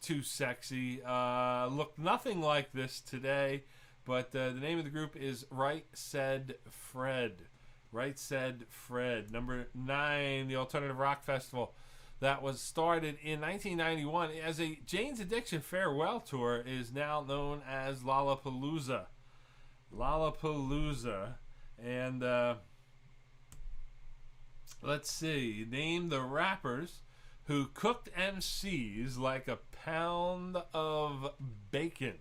too sexy. Look nothing like this today. But the name of the group is Right Said Fred. Right Said Fred. Number nine, the Alternative Rock Festival. That was started in 1991 as a Jane's Addiction farewell tour, is now known as Lollapalooza. Lollapalooza. And let's see. Name the rappers who cooked MCs like a pound of bacon.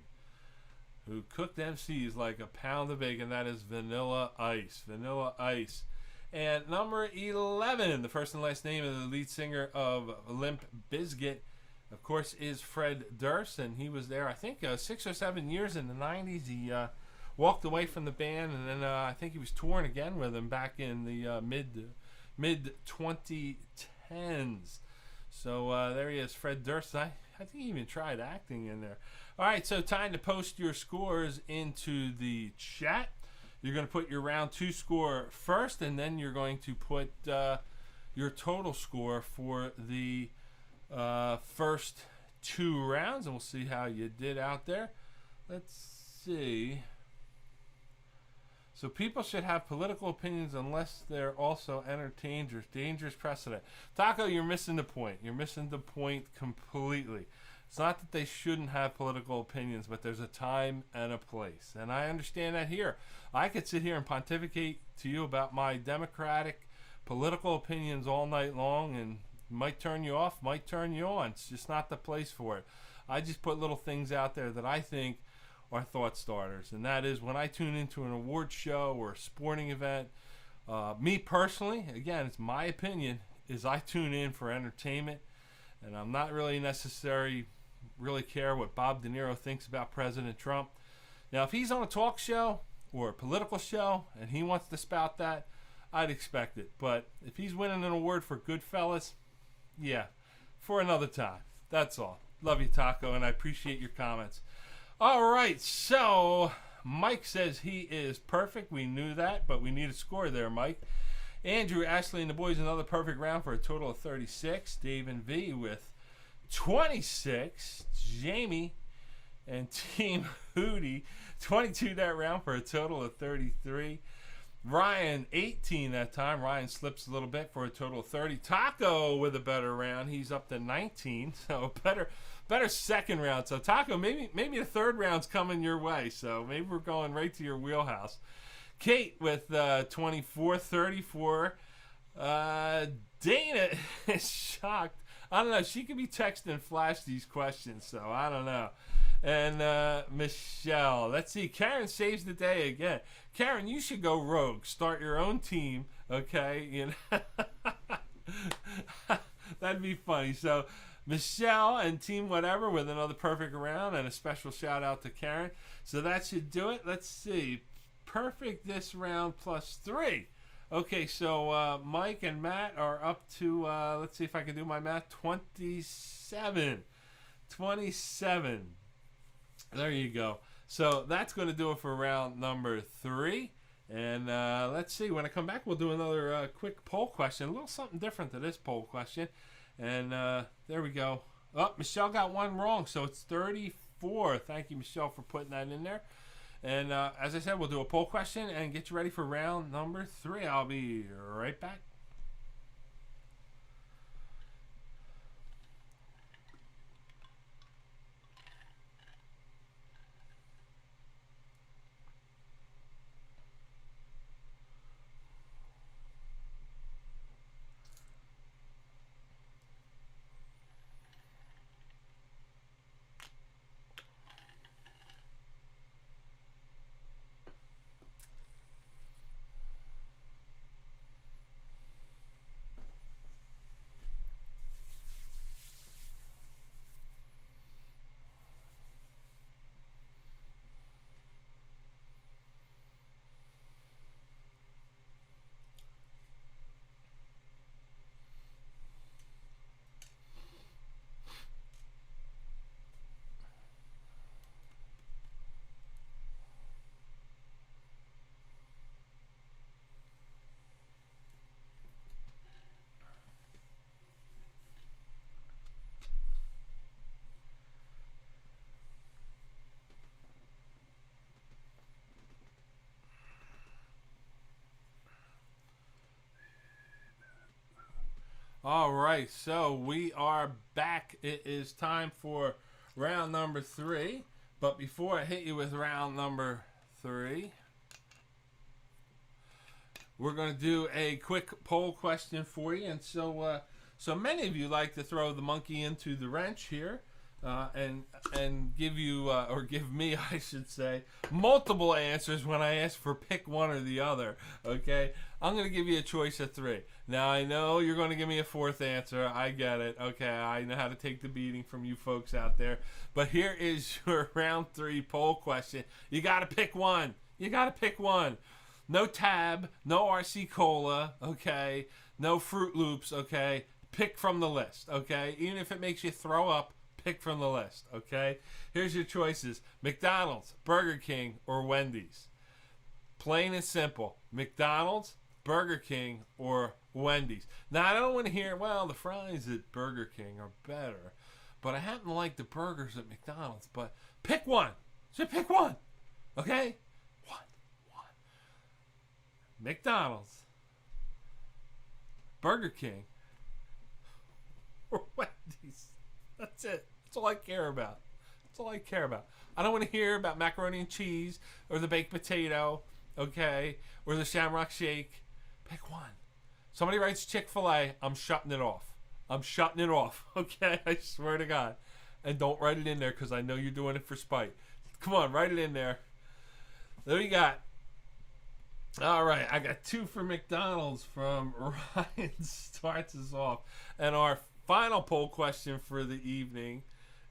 Who cooked MCs like a pound of bacon. That is Vanilla Ice. Vanilla Ice. And number 11, the first and last name of the lead singer of Limp Bizkit, of course, is Fred Durst. And he was there, I think, 6 or 7 years in the 90s. He walked away from the band, and then I think he was touring again with them back in the mid-2010s. So there he is, Fred Durst. I think he even tried acting in there. All right, so time to post your scores into the chat. You're going to put your round two score first, and then you're going to put your total score for the first two rounds, and we'll see how you did out there. Let's see. So people should have political opinions unless they're also entertained or dangerous precedent. Taco, you're missing the point. You're missing the point completely. It's not that they shouldn't have political opinions, but there's a time and a place. And I understand that here. I could sit here and pontificate to you about my democratic political opinions all night long, and might turn you off, might turn you on. It's just not the place for it. I just put little things out there that I think are thought starters. And that is when I tune into an award show or a sporting event, me personally, again, it's my opinion, is I tune in for entertainment. And I'm not really really care what Bob De Niro thinks about President Trump. Now, if he's on a talk show or a political show and he wants to spout that, I'd expect it. But if he's winning an award for Goodfellas, yeah, for another time. That's all. Love you, Taco, and I appreciate your comments. All right, so Mike says he is perfect. We knew that, but we need a score there, Mike. Andrew, Ashley, and the boys, another perfect round for a total of 36. Dave and V with 26. Jamie and Team Hootie, 22 that round for a total of 33. Ryan, 18 that time. Ryan slips a little bit for a total of 30. Taco with a better round. He's up to 19. So better second round. So Taco, maybe the third round's coming your way. So maybe we're going right to your wheelhouse. Kate with 24, 34. Dana is shocked. I don't know. She could be texting Flash these questions, so I don't know. And Michelle. Let's see. Karen saves the day again. Karen, you should go rogue. Start your own team, okay? You know? That'd be funny. So Michelle and Team Whatever with another perfect round and a special shout out to Karen. So that should do it. Let's see. Perfect this round +3. Okay, so Mike and Matt are up to, let's see if I can do my math, 27. 27. There you go. So that's going to do it for round number 3. And let's see, when I come back, we'll do another quick poll question. A little something different to this poll question. And there we go. Oh, Michelle got one wrong, so it's 34. Thank you, Michelle, for putting that in there. And as I said, we'll do a poll question and get you ready for round number 3. I'll be right back. All right, so we are back. It is time for round number 3. But before I hit you with round number 3, we're going to do a quick poll question for you. And so many of you like to throw the monkey into the wrench here and give you, or give me, I should say, multiple answers when I ask for pick one or the other, okay? I'm going to give you a choice of 3. Now, I know you're going to give me a 4th answer. I get it. Okay, I know how to take the beating from you folks out there. But here is your round 3 poll question. You got to pick one. You got to pick one. No Tab, no RC Cola, okay? No Fruit Loops, okay? Pick from the list, okay? Even if it makes you throw up, pick from the list, okay? Here's your choices. McDonald's, Burger King, or Wendy's. Plain and simple. McDonald's, Burger King, or Wendy's. Now, I don't want to hear, well, the fries at Burger King are better, but I happen to like the burgers at McDonald's. But pick one. So pick one, okay? One. McDonald's, Burger King, or Wendy's. That's it. That's all I care about. That's all I care about. I don't want to hear about macaroni and cheese or the baked potato, okay, or the Shamrock Shake. Pick one. Somebody writes Chick-fil-A, I'm shutting it off. I'm shutting it off, okay? I swear to God. And don't write it in there because I know you're doing it for spite. Come on, write it in there. There you got. All right, I got 2 for McDonald's from Ryan. Starts us off. And our final poll question for the evening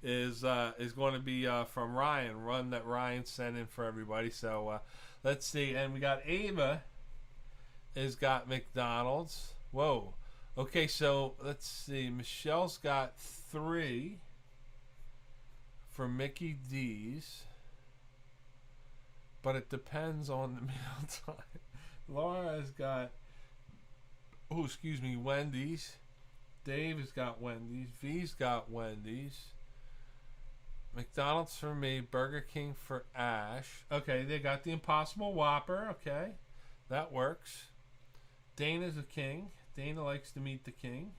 is going to be from Ryan. One that Ryan sent in for everybody. So let's see. And we got Ava has got McDonald's. Whoa. Okay, so let's see. Michelle's got 3 for Mickey D's. But it depends on the meal time. Laura's got, Wendy's. Dave has got Wendy's. V's got Wendy's. McDonald's for me. Burger King for Ash. Okay, they got the Impossible Whopper. Okay. That works. Dana's a king. Dana likes to meet the king.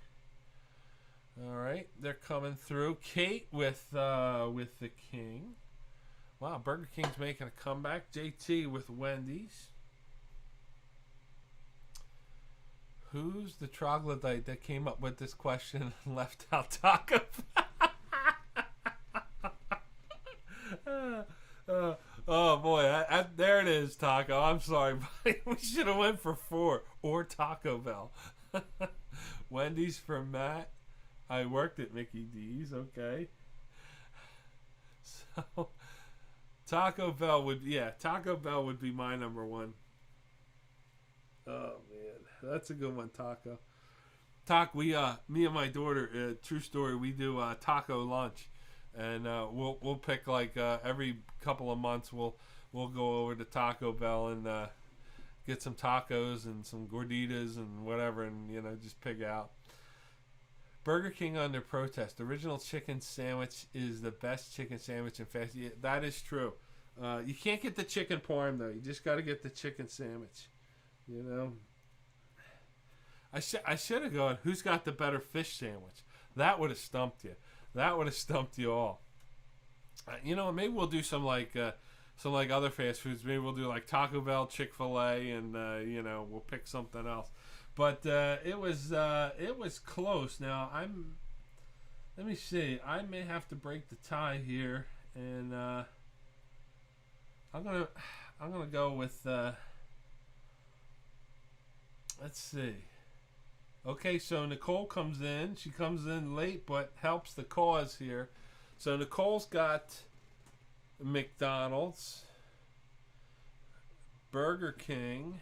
All right, they're coming through. Kate with the king. Wow, Burger King's making a comeback. JT with Wendy's. Who's the troglodyte that came up with this question and left out Taco? Oh boy, there it is, Taco. I'm sorry, buddy. We should have went for 4 or Taco Bell. Wendy's for Matt. I worked at Mickey D's. Okay. So Taco Bell would be my number 1. Oh man, that's a good one, Taco. Me and my daughter, true story, we do taco lunch. And we'll pick like every couple of months we'll go over to Taco Bell and get some tacos and some gorditas and whatever, and just pig out. Burger King under protest. Original chicken sandwich is the best chicken sandwich in fast. Yeah, that is true. You can't get the chicken parm though. You just got to get the chicken sandwich. I should have gone. Who's got the better fish sandwich? That would have stumped you. That would have stumped you all. Maybe we'll do some other fast foods. Maybe we'll do like Taco Bell, Chick-fil-A, and we'll pick something else. But it was close. Now let me see. I may have to break the tie here, and I'm gonna go with. Let's see. Okay, so Nicole comes in. She comes in late, but helps the cause here. So Nicole's got McDonald's, Burger King.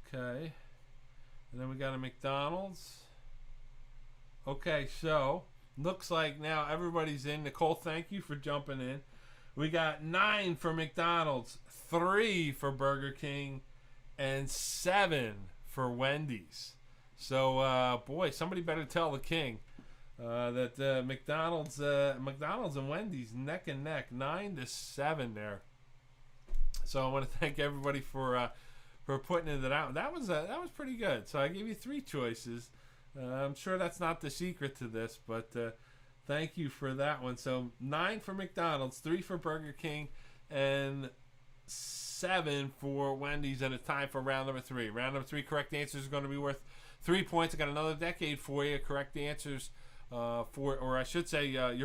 Okay. And then we got a McDonald's. Okay, so looks like now everybody's in. Nicole, thank you for jumping in. We got 9 for McDonald's, 3 for Burger King, and 7 for Wendy's. So, boy, somebody better tell the king that McDonald's and Wendy's neck and neck, 9-7 there. So I want to thank everybody for putting it out. That was pretty good. So I gave you 3 choices. I'm sure that's not the secret to this, but thank you for that one. So 9 for McDonald's, 3 for Burger King, and 7 for Wendy's, and it's time for round number 3. Round number 3, correct answers are going to be worth 3 points. I got another decade for you. Correct answers your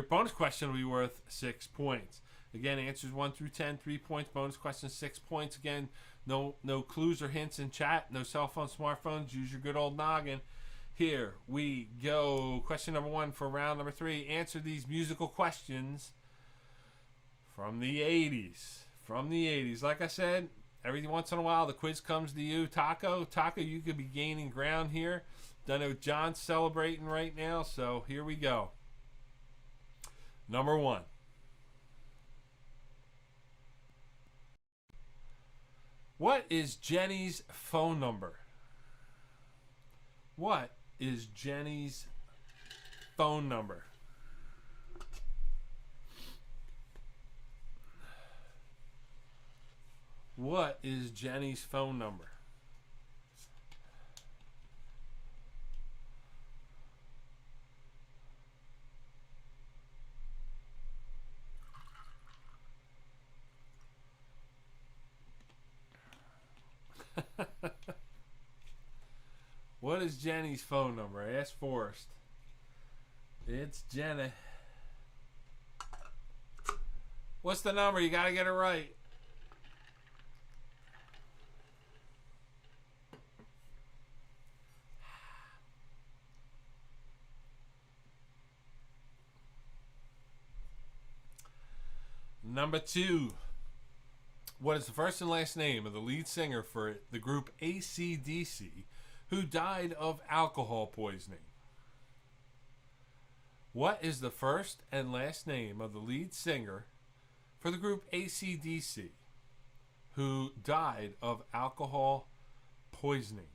bonus question will be worth 6 points. Again, answers 1 through 10, 3 points. Bonus question, 6 points. Again, no clues or hints in chat. No cell phone, smartphones. Use your good old noggin. Here we go. Question number 1 for round number 3. Answer these musical questions from the 80s. From the 80s. Like I said, every once in a while the quiz comes to you. Taco, you could be gaining ground here. I know John's celebrating right now, so here we go. Number 1. What is Jenny's phone number? What is Jenny's phone number? What is Jenny's phone number? What is Jenny's phone number? Ask Forrest. It's Jenny. What's the number? You gotta get it right. Number 2. What is the first and last name of the lead singer for the group AC/DC who died of alcohol poisoning? What is the first and last name of the lead singer for the group AC/DC who died of alcohol poisoning?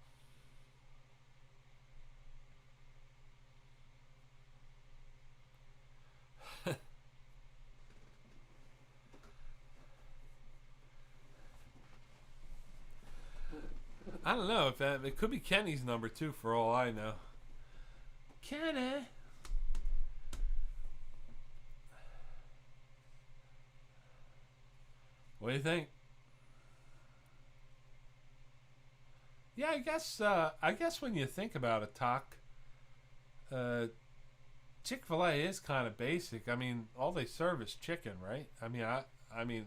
don't know if that, it could be Kenny's number too, for all I know. Kenny. What do you think? Yeah, I guess when you think about it, Talk, Chick-fil-A is kind of basic. I mean, all they serve is chicken, right? I mean,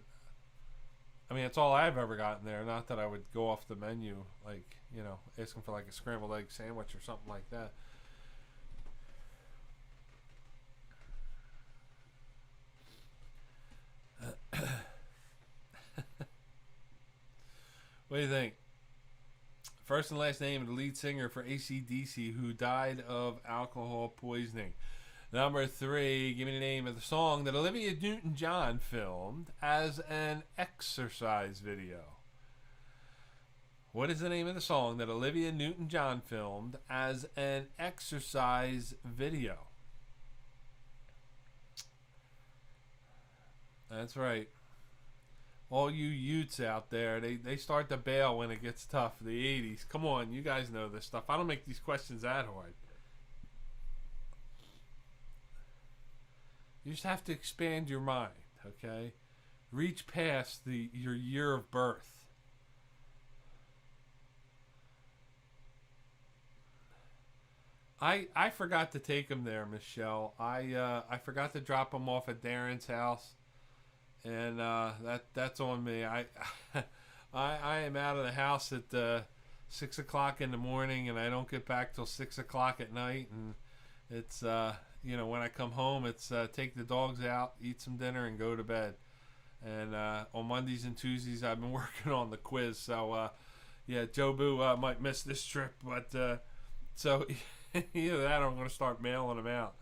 it's all I've ever gotten there. Not that I would go off the menu, like, you know, asking for like a scrambled egg sandwich or something like that. What do you think? First and last name of the lead singer for AC/DC who died of alcohol poisoning. Number 3, give me the name of the song that Olivia Newton-John filmed as an exercise video. What is the name of the song that Olivia Newton-John filmed as an exercise video? That's right. All you Utes out there, they start to bail when it gets tough. The 80s. Come on, you guys know this stuff. I don't make these questions that hard. You just have to expand your mind, okay? Reach past your year of birth. I forgot to take him there, Michelle. I forgot to drop him off at Darren's house. And that's on me. I am out of the house at 6 o'clock in the morning, and I don't get back till 6 o'clock at night. And it's you know, when I come home, it's take the dogs out, eat some dinner, and go to bed. And on Mondays and Tuesdays, I've been working on the quiz. So yeah, Joe Boo might miss this trip, but so either that or I'm going to start mailing them out.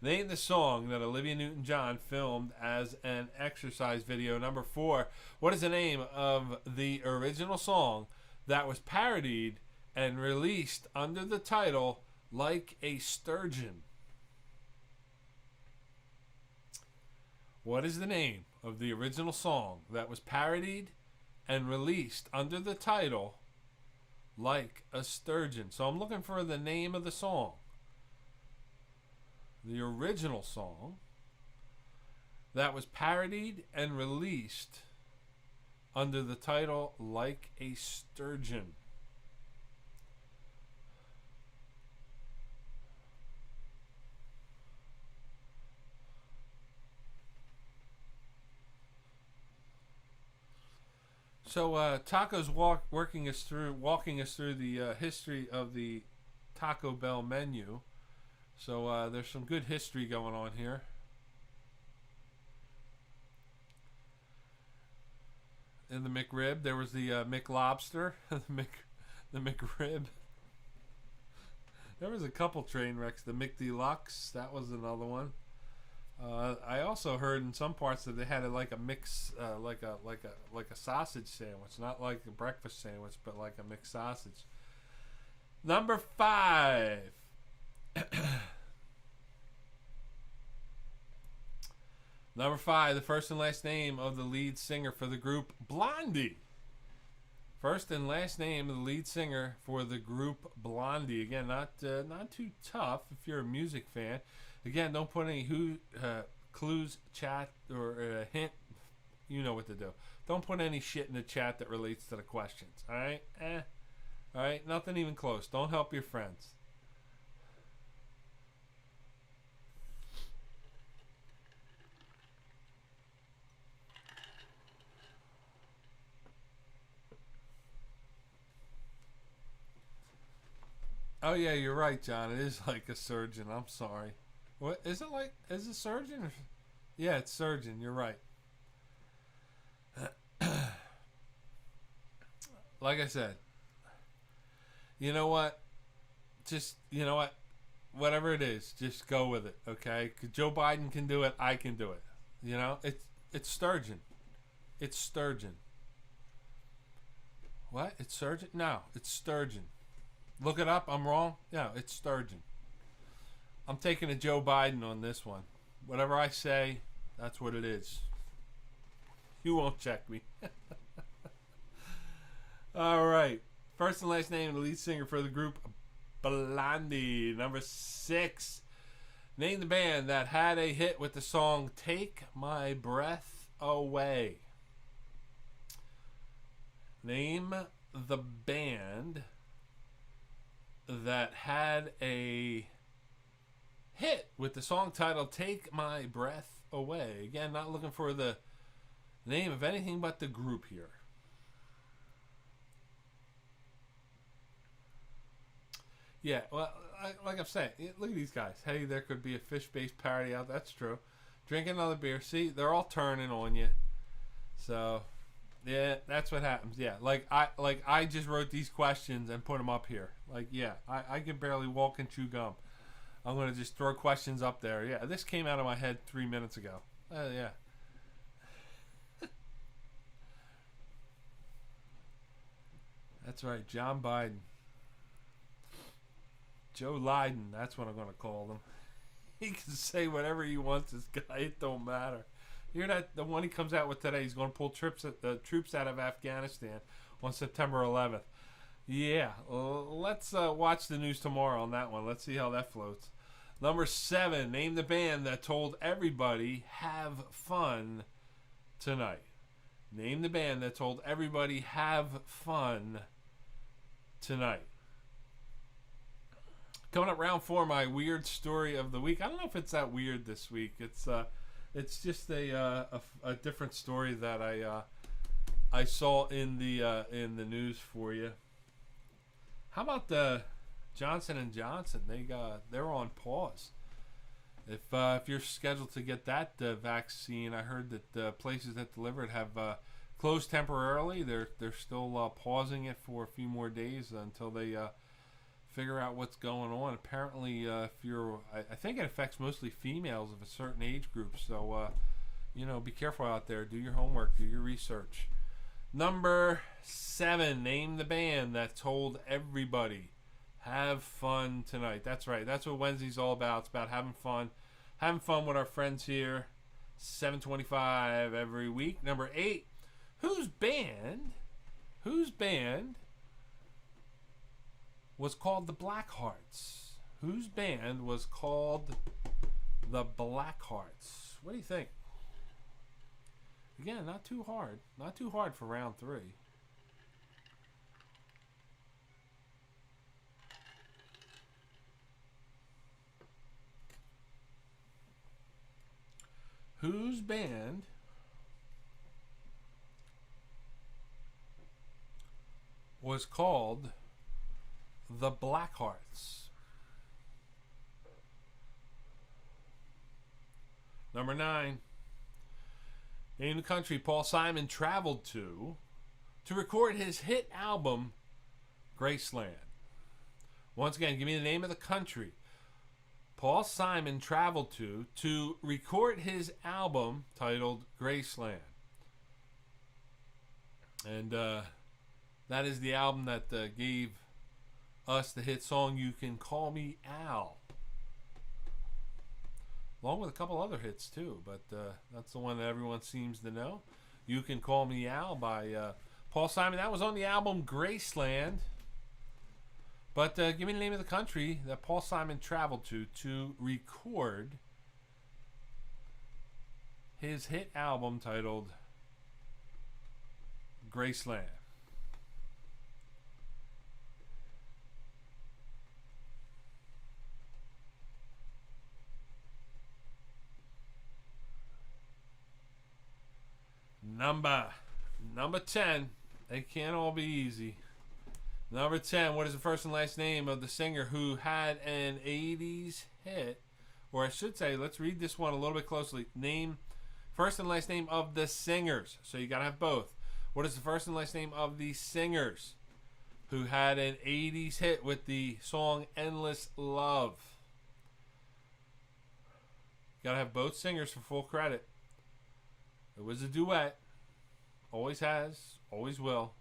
Name the song that Olivia Newton-John filmed as an exercise video. Number 4, what is the name of the original song that was parodied and released under the title Like a Sturgeon? What is the name of the original song that was parodied and released under the title Like a Sturgeon? So I'm looking for the name of the song. The original song that was parodied and released under the title Like a Sturgeon. So Taco's walking us through the history of the Taco Bell menu. So there's some good history going on here. In the McRib, there was the McLobster, the McRib. There was a couple train wrecks. The McDeluxe, that was another one. I also heard in some parts that they had like a mix, like a sausage sandwich, not like a breakfast sandwich, but like a mixed sausage. Number 5. Number 5, the first and last name of the lead singer for the group Blondie. First and last name of the lead singer for the group Blondie. Again, not too tough if you're a music fan. Again, don't put any clues, chat, or hint. You know what to do. Don't put any shit in the chat that relates to the questions. All right? All right? Nothing even close. Don't help your friends. Oh yeah, you're right, John. It is like a surgeon. I'm sorry. What is it like? Is it surgeon? Or... Yeah, it's surgeon. You're right. Like I said, you know what? Just, you know what? Whatever it is, just go with it, okay? 'Cause Joe Biden can do it. I can do it. You know, it's sturgeon. It's sturgeon. What? It's surgeon? No, it's sturgeon. Look it up. I'm wrong. Yeah, it's sturgeon. I'm taking a Joe Biden on this one. Whatever I say, that's what it is. You won't check me. All right. First and last name of the lead singer for the group Blondie. Number 6. Name the band that had a hit with the song Take My Breath Away. Name the band that had a hit with the song titled Take My Breath Away. Again, not looking for the name of anything but the group here. Yeah, well, like I'm saying, look at these guys. Hey, there could be a fish-based parody out. That's true. Drink another beer. See, they're all turning on you. So, yeah, that's what happens. Yeah, I just wrote these questions and put them up here. Like, yeah, I can barely walk and chew gum. I'm gonna just throw questions up there. Yeah, this came out of my head 3 minutes ago. Yeah. That's right, John Biden. Joe Lydon, that's what I'm going to call him. He can say whatever he wants, this guy. It don't matter. You're not the one he comes out with today. He's going to pull troops out of Afghanistan on September 11th. Yeah, let's watch the news tomorrow on that one. Let's see how that floats. Number 7, name the band that told everybody have fun tonight. Name the band that told everybody have fun tonight. Coming up round 4, my weird story of the week. I don't know if it's that weird this week. It's just a different story that I saw in the news for you. How about the Johnson & Johnson? They're on pause. If you're scheduled to get that vaccine, I heard that places that deliver it have closed temporarily. They're still pausing it for a few more days until they figure out what's going on. Apparently, I think it affects mostly females of a certain age group. So, be careful out there. Do your homework. Do your research. Number 7, name the band that told everybody have fun tonight. That's right. That's what Wednesday's all about. It's about having fun. Having fun with our friends here. 7:25 every week. Number 8, whose band was called the Blackhearts? Whose band was called the Blackhearts? What do you think? Again, not too hard. Not too hard for round 3. Whose band was called the Blackhearts? Number 9. Name the country Paul Simon traveled to record his hit album, Graceland. Once again, give me the name of the country Paul Simon traveled to record his album titled Graceland. And that is the album that gave us the hit song You Can Call Me Al. Along with a couple other hits too, but that's the one that everyone seems to know. You Can Call Me Al by Paul Simon. That was on the album Graceland. But give me the name of the country that Paul Simon traveled to record his hit album titled Graceland. Number 10. They can't all be easy. Number 10, what is the first and last name of the singer who had an 80s hit? Or I should say, let's read this one a little bit closely. Name, first and last name of the singers. So you got to have both. What is the first and last name of the singers who had an 80s hit with the song Endless Love? Got to have both singers for full credit. It was a duet. Always has, always will.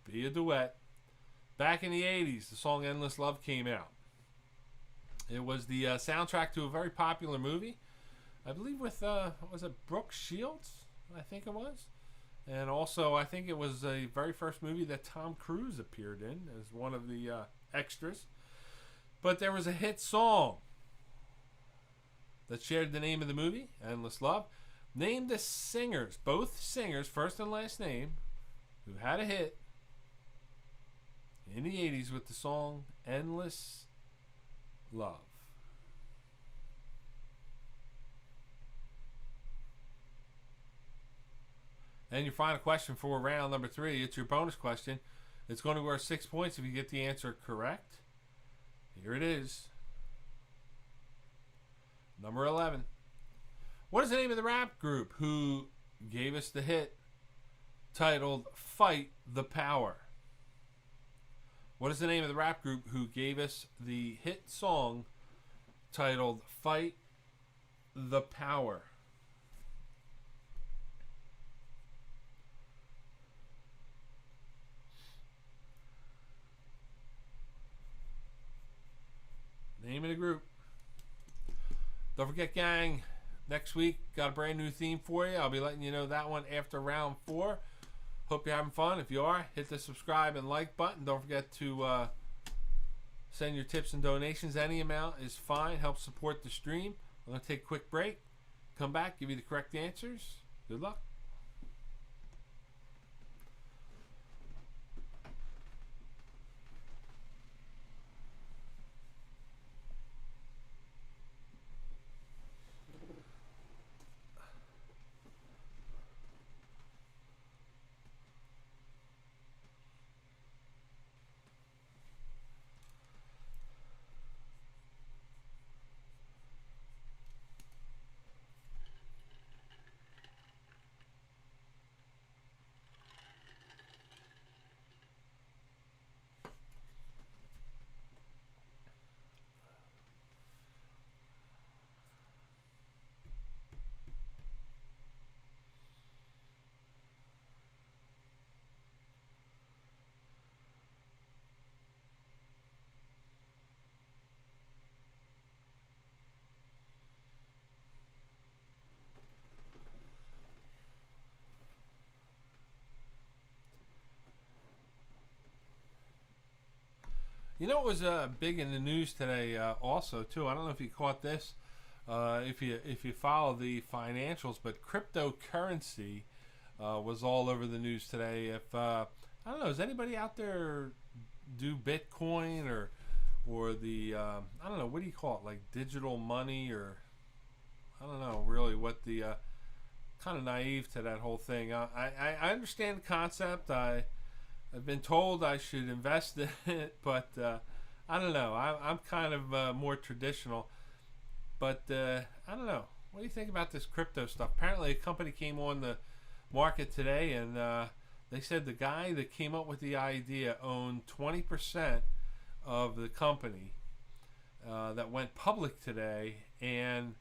Be a duet. Back in the 80s, the song Endless Love came out. It was the soundtrack to a very popular movie. I believe with, was it Brooke Shields? I think it was. And also, I think it was the very first movie that Tom Cruise appeared in as one of the extras. But there was a hit song that shared the name of the movie, Endless Love. Name the singers, both singers, first and last name, who had a hit in the 80s with the song Endless Love. And your final question for round number 3. It's your bonus question. It's going to worth 6 points if you get the answer correct. Here it is. Number 11. What is the name of the rap group who gave us the hit titled Fight the Power? What is the name of the rap group who gave us the hit song titled Fight the Power? Name of the group. Don't forget, gang, next week got a brand new theme for you. I'll be letting you know that one after round 4. Hope you're having fun. If you are, hit the subscribe and like button. Don't forget to send your tips and donations. Any amount is fine. Help support the stream. I'm going to take a quick break. Come back, give you the correct answers. Good luck. You know what was big in the news today also, too? I don't know if you caught this, if you follow the financials, but cryptocurrency was all over the news today. If I don't know, does anybody out there do Bitcoin or the, I don't know, what do you call it, like digital money, or I don't know really what the, kind of naive to that whole thing. I understand the concept. I've been told I should invest in it, but I don't know. I'm kind of more traditional. But I don't know. What do you think about this crypto stuff? Apparently, a company came on the market today, and they said the guy that came up with the idea owned 20% of the company that went public today. And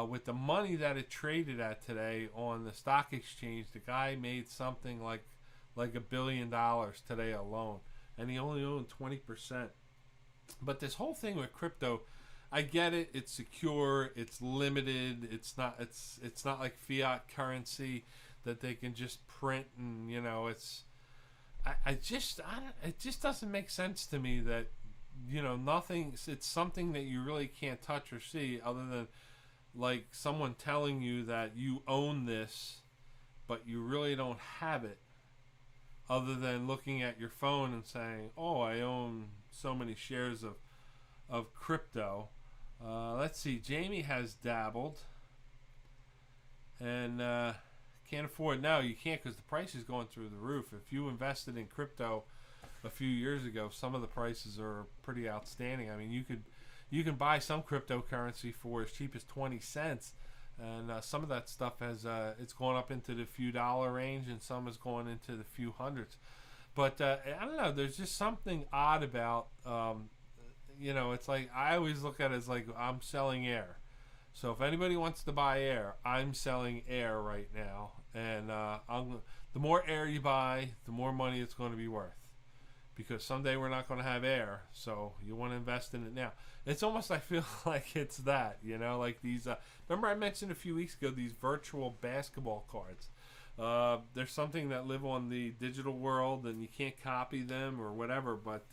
with the money that it traded at today on the stock exchange, the guy made something like $1 billion today alone, and he only owned 20%. But this whole thing with crypto, I get it. It's secure. It's limited. It's not like fiat currency that they can just print, and it's. It just doesn't make sense to me that nothing. It's something that you really can't touch or see, other than like someone telling you that you own this, but you really don't have it. Other than looking at your phone and saying, "Oh, I own so many shares of crypto." Let's see. Jamie has dabbled, and can't afford. No, you can't, because the price is going through the roof. If you invested in crypto a few years ago, some of the prices are pretty outstanding. I mean, you can buy some cryptocurrency for as cheap as 20 cents. And some of that stuff has it's going up into the few dollar range, and some is going into the few hundreds. But I don't know. There's just something odd about it's like I always look at it as like I'm selling air. So if anybody wants to buy air, I'm selling air right now. And the more air you buy, the more money it's going to be worth. Because someday we're not going to have air, so you want to invest in it now. It's almost, I feel like it's that, like these. Remember I mentioned a few weeks ago these virtual basketball cards. There's something that live on the digital world, and you can't copy them or whatever. But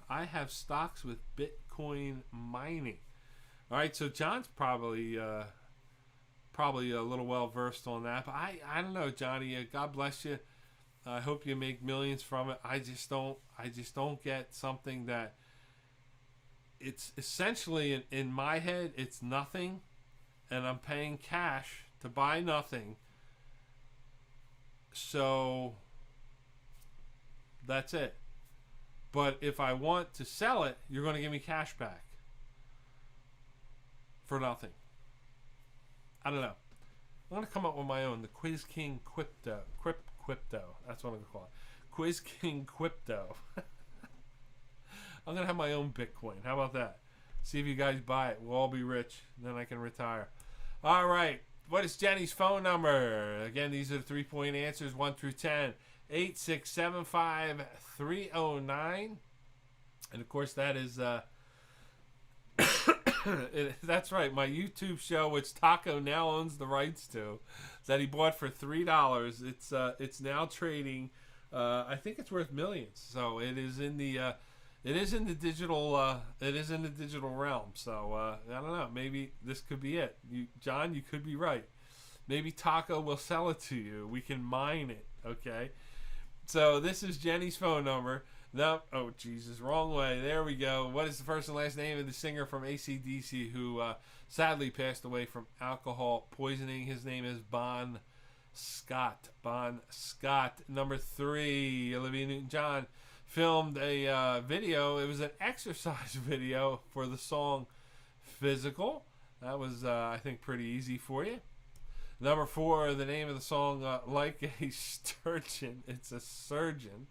I have stocks with Bitcoin mining. All right, so John's probably a little well versed on that. But I don't know, Johnny. God bless you. I hope you make millions from it. I just don't get something that it's essentially in my head. It's nothing, and I'm paying cash to buy nothing. So that's it. But if I want to sell it, you're going to give me cash back for nothing. I don't know. I'm going to come up with my own, the Quiz King Crypto. That's what I'm going to call it. Quiz King Crypto. I'm going to have my own Bitcoin. How about that? See if you guys buy it. We'll all be rich. Then I can retire. All right. What is Jenny's phone number? Again, these are the 3-point answers, 1 through 10. 8675309. And of course, that is that's right, my YouTube show, which Taco now owns the rights to, that he bought for $3. It's now trading. I think it's worth millions. So it is in the digital realm. So I don't know. Maybe this could be it. John, you could be right. Maybe Taco will sell it to you. We can mine it. Okay. So this is Jenny's phone number. No, oh Jesus, wrong way. There we go. What is the first and last name of the singer from AC/DC who sadly passed away from alcohol poisoning? His name is Bon Scott. Bon Scott. Number 3, Olivia Newton-John filmed a video. It was an exercise video for the song Physical. That was, I think, pretty easy for you. Number 4, the name of the song, Like a Sturgeon. It's a surgeon.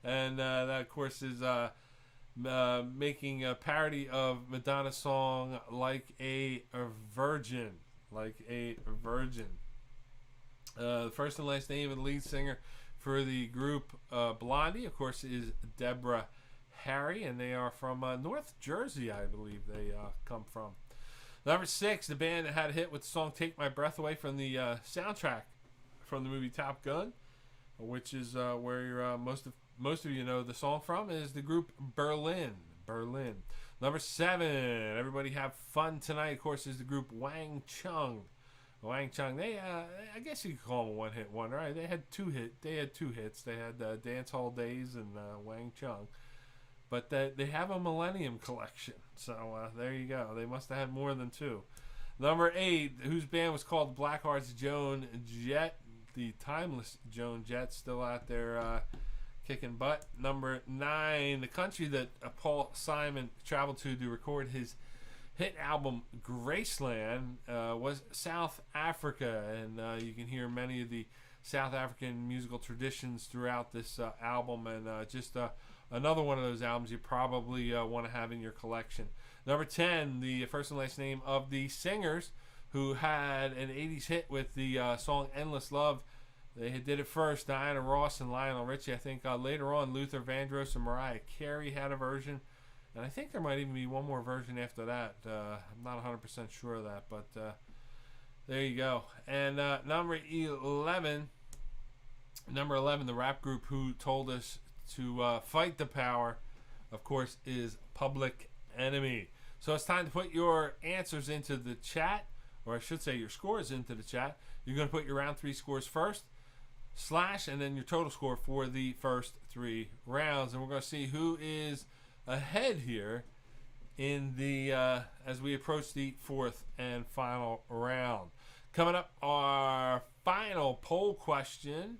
And that, of course, is making a parody of Madonna's song, Like a Virgin. Like a Virgin. The first and last name of the lead singer for the group Blondie, of course, is Deborah Harry. And they are from North Jersey, I believe they come from. Number 6, the band that had a hit with the song Take My Breath Away from the soundtrack from the movie Top Gun, which is where most of you know the song from, is the group Berlin. Berlin. Number 7, everybody have fun tonight, of course, is the group Wang Chung. Wang Chung, they I guess you could call them a one-hit wonder. Right? They had two hits. They had Dance Hall Days and Wang Chung. But they have a Millennium Collection. So there you go. They must have had more than 2. Number 8, whose band was called Blackheart's Joan Jett. The timeless Joan Jett, still out there kicking butt. Number 9, the country that Paul Simon traveled to record his hit album Graceland was South Africa. And you can hear many of the South African musical traditions throughout this album. And just another one of those albums you probably want to have in your collection. Number 10, the first and last name of the singers who had an 80s hit with the song Endless Love. They did it first, Diana Ross and Lionel Richie. I think later on, Luther Vandross and Mariah Carey had a version. And I think there might even be one more version after that. I'm not 100% sure of that, but there you go. And number 11, the rap group who told us to fight the power, of course, is Public Enemy. So it's time to put your answers into the chat, or I should say your scores into the chat. You're going to put your round 3 scores first, / and then your total score for the first 3 rounds. And we're going to see who is ahead here in the as we approach the 4th and final round. Coming up, our final poll question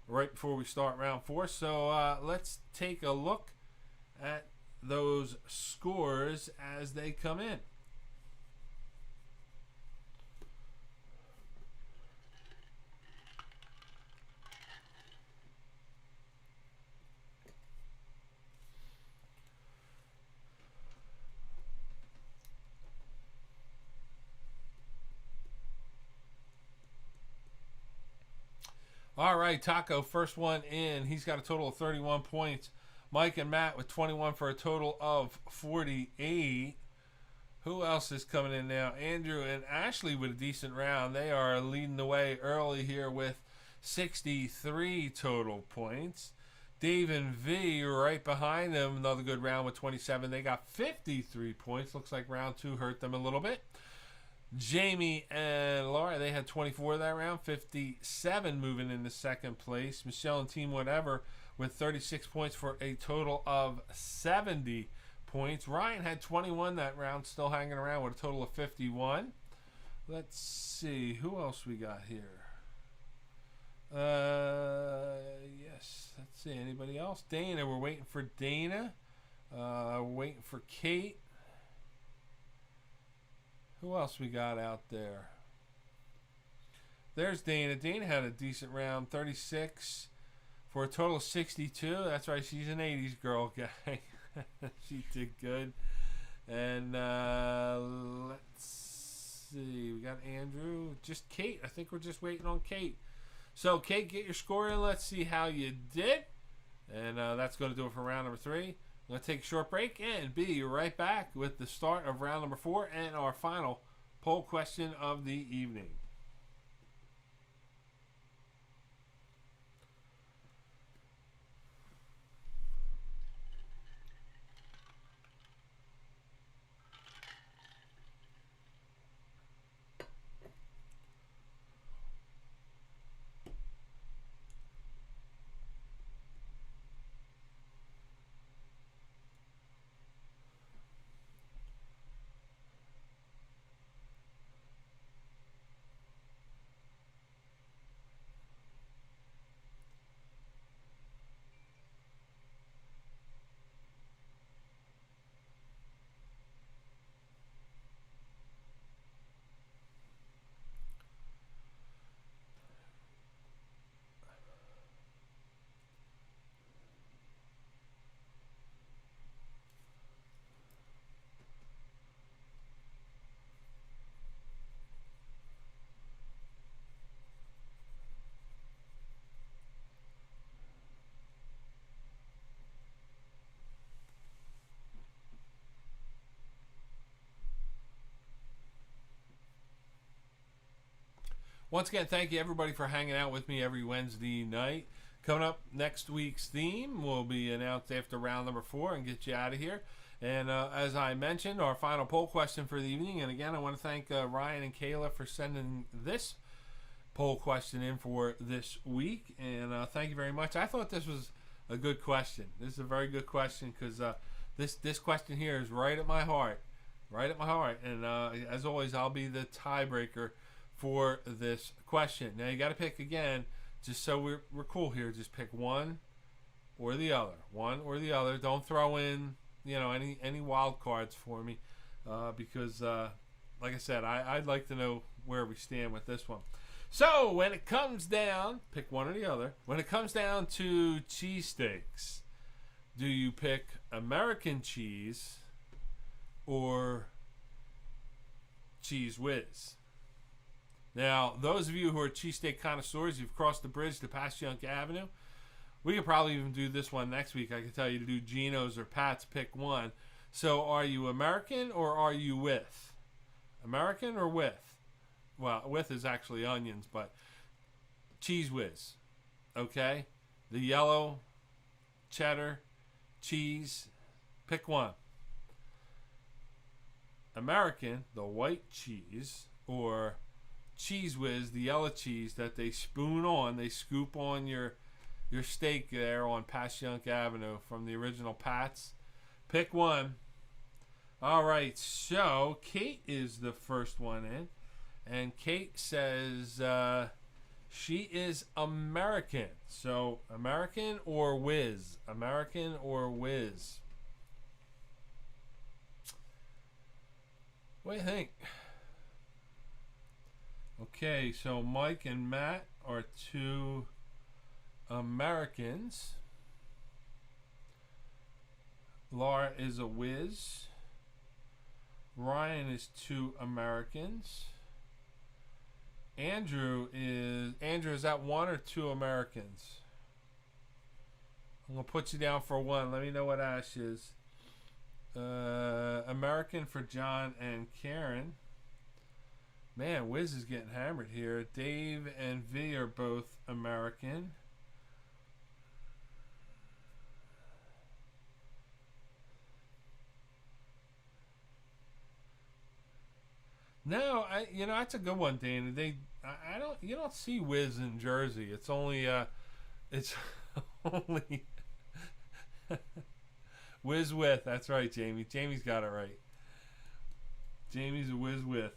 right before we start round 4. So let's take a look at those scores as they come in. All right, Taco, first one in. He's got a total of 31 points. Mike and Matt with 21 for a total of 48. Who else is coming in now? Andrew and Ashley with a decent round. They are leading the way early here with 63 total points. Dave and V right behind them. Another good round with 27. They got 53 points. Looks like round 2 hurt them a little bit. Jamie and Laura, they had 24 that round. 57 moving into second place. Michelle and Team Whatever with 36 points for a total of 70 points. Ryan had 21 that round, still hanging around with a total of 51. Let's see. Who else we got here? Yes. Let's see. Anybody else? Dana. We're waiting for Dana. We're waiting for Kate. Who else we got out there? There's Dana. Dana had a decent round. 36 for a total of 62. That's right. She's an 80s girl, guy. She did good. And let's see. We got Andrew. Just Kate. I think we're just waiting on Kate. So, Kate, get your score in. Let's see how you did. And that's going to do it for round number 3. I'm going to take a short break and be right back with the start of round number 4 and our final poll question of the evening. Once again, thank you everybody for hanging out with me every Wednesday night. Coming up, next week's theme will be announced after round number 4 and get you out of here. And as I mentioned, our final poll question for the evening. And again, I want to thank Ryan and Kayla for sending this poll question in for this week. And thank you very much. I thought this was a good question. This is a very good question because this question here is right at my heart. Right at my heart. And as always, I'll be the tiebreaker for this question. Now you got to pick again, just so we're cool here. Just pick one or the other. One or the other. Don't throw in any wild cards for me because like I said, I'd like to know where we stand with this one. So when it comes down, pick one or the other. When it comes down to cheesesteaks, do you pick American cheese or Cheese Whiz? Now, those of you who are cheesesteak connoisseurs, you've crossed the bridge to Passyunk Avenue. We could probably even do this one next week. I could tell you to do Geno's or Pat's, pick one. So, are you American or are you with? American or with? Well, with is actually onions, but Cheese Whiz. Okay? The yellow, cheddar, cheese, pick one. American, the white cheese, or Cheese Whiz, the yellow cheese that they spoon on, they scoop on your steak there on Passyunk Avenue from the original Pat's. Pick one. All right, so Kate is the first one in, and Kate says she is American. So American or Whiz? American or Whiz? What do you think? Okay, so Mike and Matt are two Americans. Laura is a Whiz. Ryan is two Americans. Andrew, is that one or two Americans? I'm going to put you down for one. Let me know what Ash is. American for John and Karen. Man, Wiz is getting hammered here. Dave and V are both American. No, that's a good one, Dana. You don't see Wiz in Jersey. It's only, it's only Wiz with. That's right, Jamie. Jamie's got it right. Jamie's a Wiz with.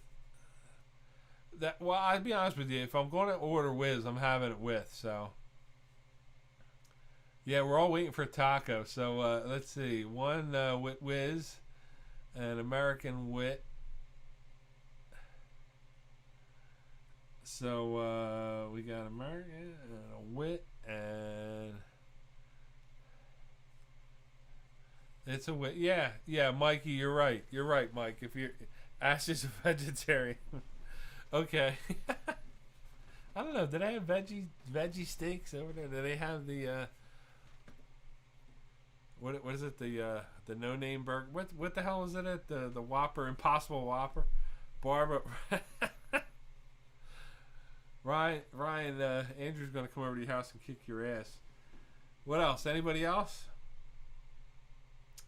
Well, I'll be honest with you. If I'm going to order Wiz, I'm having it with. So, yeah, we're all waiting for taco. So let's see. One with Wiz, an American wit. So we got American and a wit, and it's a wit. Yeah, Mikey, you're right. You're right, Mike. If you're Ash is a vegetarian. Okay. I don't know. Do they have veggie steaks over there? Do they have the what is it, the no name burger? What the hell is it at the Whopper, Impossible Whopper? Barbara. Ryan, Andrew's going to come over to your house and kick your ass. What else? Anybody else?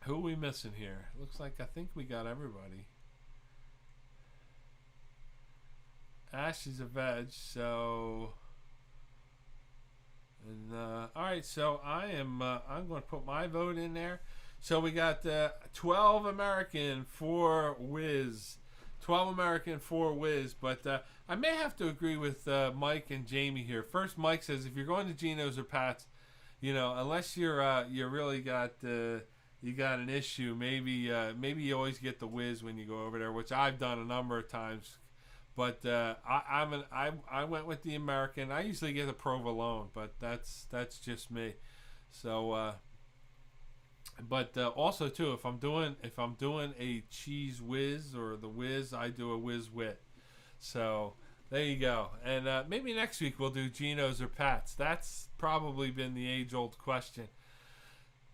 Who are we missing here? Looks like I think we got everybody. Ash is a veg, so... And, all right, so I'm going to put my vote in there. So we got 12 American for Wiz. 12 American, 4 Wiz, but I may have to agree with Mike and Jamie here. First, Mike says if you're going to Geno's or Pat's, unless you're you really got you got an issue, maybe you always get the Wiz when you go over there, which I've done a number of times. But I went with the American. I usually get the provolone, but that's just me. So. But also too, if I'm doing a cheese whiz or the whiz, I do a whiz wit. So there you go. And maybe next week we'll do Geno's or Pat's. That's probably been the age-old question.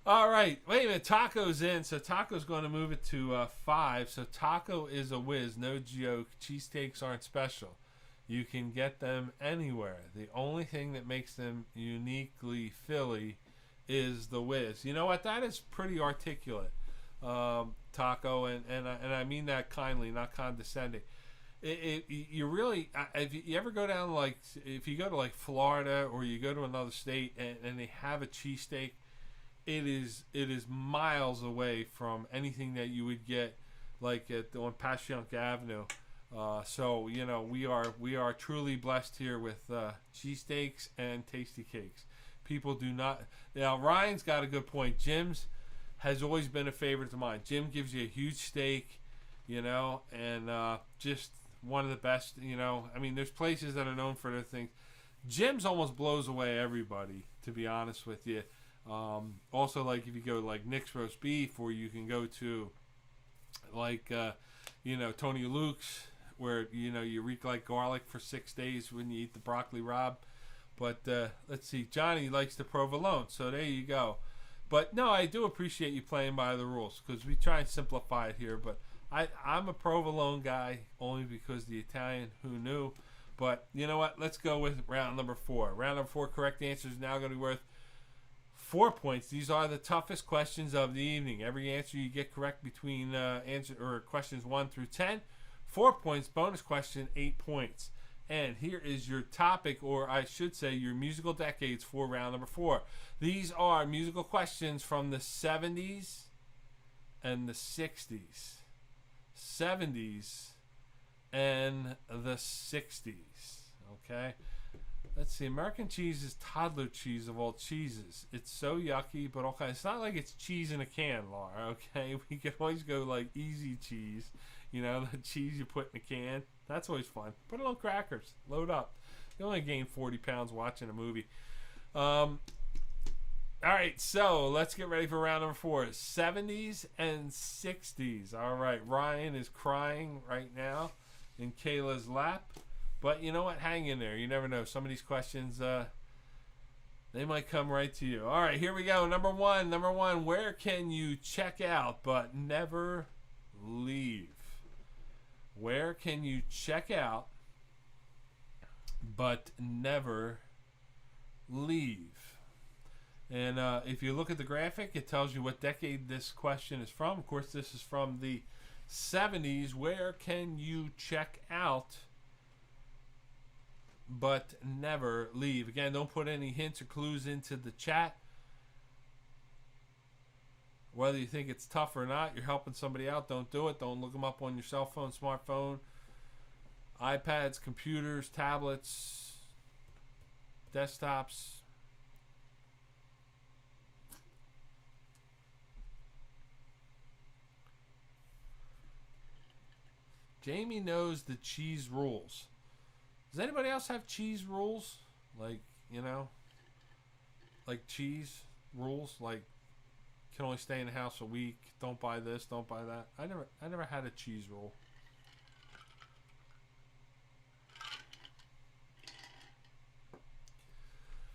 All right, wait a minute. Taco's in, so Taco's going to move it to 5. So Taco is a whiz, no joke. Cheesesteaks aren't special. You can get them anywhere. The only thing that makes them uniquely Philly is the whiz. You know what? That is pretty articulate, Taco, and I mean that kindly, not condescending. You really, if you ever go down, like, if you go to like Florida or you go to another state and they have a cheesesteak, it is miles away from anything that you would get like on Passyunk Avenue. So we are truly blessed here with cheesesteaks and tasty cakes. People do not. Now, Ryan's got a good point. Jim's has always been a favorite of mine. Jim gives you a huge steak, and just one of the best, I mean, there's places that are known for their things. Jim's almost blows away everybody, to be honest with you. Also, like, if you go, like, Nick's Roast Beef, or you can go to, like, Tony Luke's, where, you reek like garlic for 6 days when you eat the broccoli rabe. But let's see, Johnny likes the provolone, so there you go. But no, I do appreciate you playing by the rules, because we try and simplify it here. But I'm a provolone guy only because the Italian, who knew. But you know what? Let's go with round number 4. Round number 4 correct answer is now going to be worth 4 points. These are the toughest questions of the evening. Every answer you get correct between questions 1 through 10, 4 points. Bonus question, 8 points. And here is your topic, or I should say your musical decades for round number 4. These are musical questions from the 70s and the 60s. 70s and the 60s. Okay? Let's see. American cheese is toddler cheese of all cheeses. It's so yucky, but okay. It's not like it's cheese in a can, Laura. Okay? We can always go like easy cheese. The cheese you put in a can. That's always fun. Put it on crackers. Load up. You only gain 40 pounds watching a movie. All right, so let's get ready for round number 4. 70s and 60s. All right, Ryan is crying right now in Kayla's lap. But you know what? Hang in there. You never know. Some of these questions, They might come right to you. All right, here we go. Number one. Where can you check out but never leave? Where can you check out but never leave? And if you look at the graphic, it tells you what decade this question is from. Of course, this is from the 70s. Where can you check out but never leave? Again, don't put any hints or clues into the chat. Whether you think it's tough or not, you're helping somebody out. Don't do it. Don't look them up on your cell phone, smartphone, iPads, computers, tablets, desktops. Jamie knows the cheese rules. Does anybody else have cheese rules? Like, you know, like cheese rules, like can only stay in the house a week, don't buy this, don't buy that. I never had a cheese rule.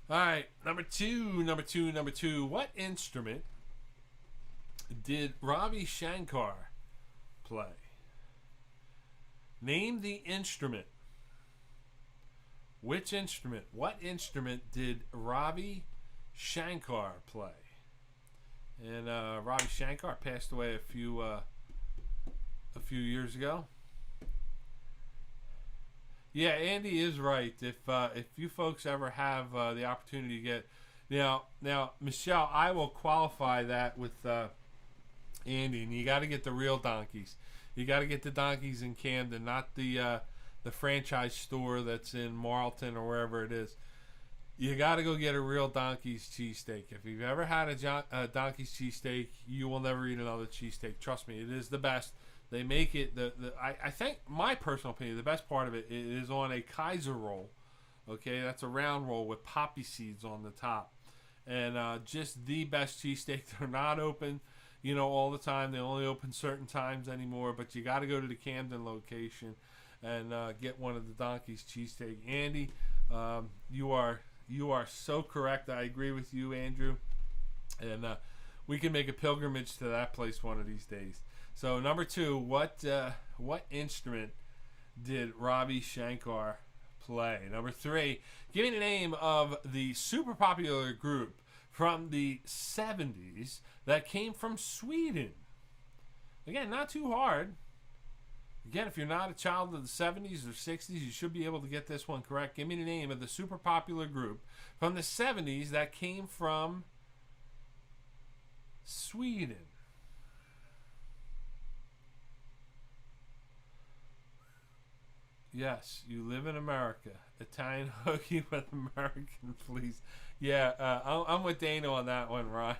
All right, number two. What instrument did Ravi Shankar play? Name the instrument. Which instrument? What instrument did Ravi Shankar play? And Ravi Shankar passed away a few years ago. Yeah, Andy is right. If you folks ever have the opportunity to get now Michelle, I will qualify that with Andy, and you got to get the real donkeys. You got to get the donkeys in Camden, not the franchise store that's in Marlton or wherever it is. You got to go get a real Donkey's cheesesteak. If you've ever had a Donkey's cheesesteak, you will never eat another cheesesteak. Trust me, it is the best. They make it. I think, my personal opinion, the best part of it is on a Kaiser roll. Okay, that's a round roll with poppy seeds on the top, and just the best cheesesteak. They're not open, all the time. They only open certain times anymore. But you got to go to the Camden location and get one of the Donkey's cheesesteak. Andy, you are so correct. I agree with you, Andrew. And we can make a pilgrimage to that place one of these days. So number two, what instrument did Ravi Shankar play? Number three, give me the name of the super popular group from the 70s that came from Sweden. Again, not too hard. Again, if you're not a child of the 70s or 60s, you should be able to get this one correct. Give me the name of the super popular group from the 70s that came from Sweden. Yes, you live in America. Italian hoagie with American fleece. Yeah, I'm with Dana on that one, Ryan.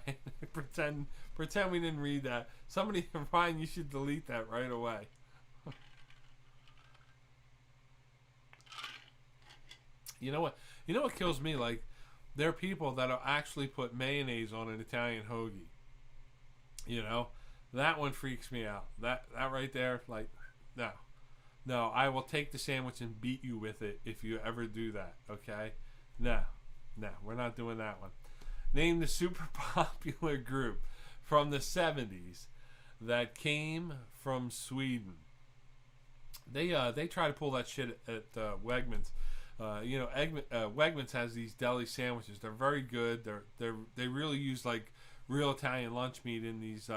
pretend we didn't read that. Somebody, Ryan, you should delete that right away. You know what kills me? Like, there are people that'll actually put mayonnaise on an Italian hoagie. That one freaks me out. That right there, like, no, I will take the sandwich and beat you with it if you ever do that. Okay? No, we're not doing that one. Name the super popular group from the 70s that came from Sweden. They try to pull that shit at Wegmans. Wegmans has these deli sandwiches. They're very good. They really use like real Italian lunch meat in these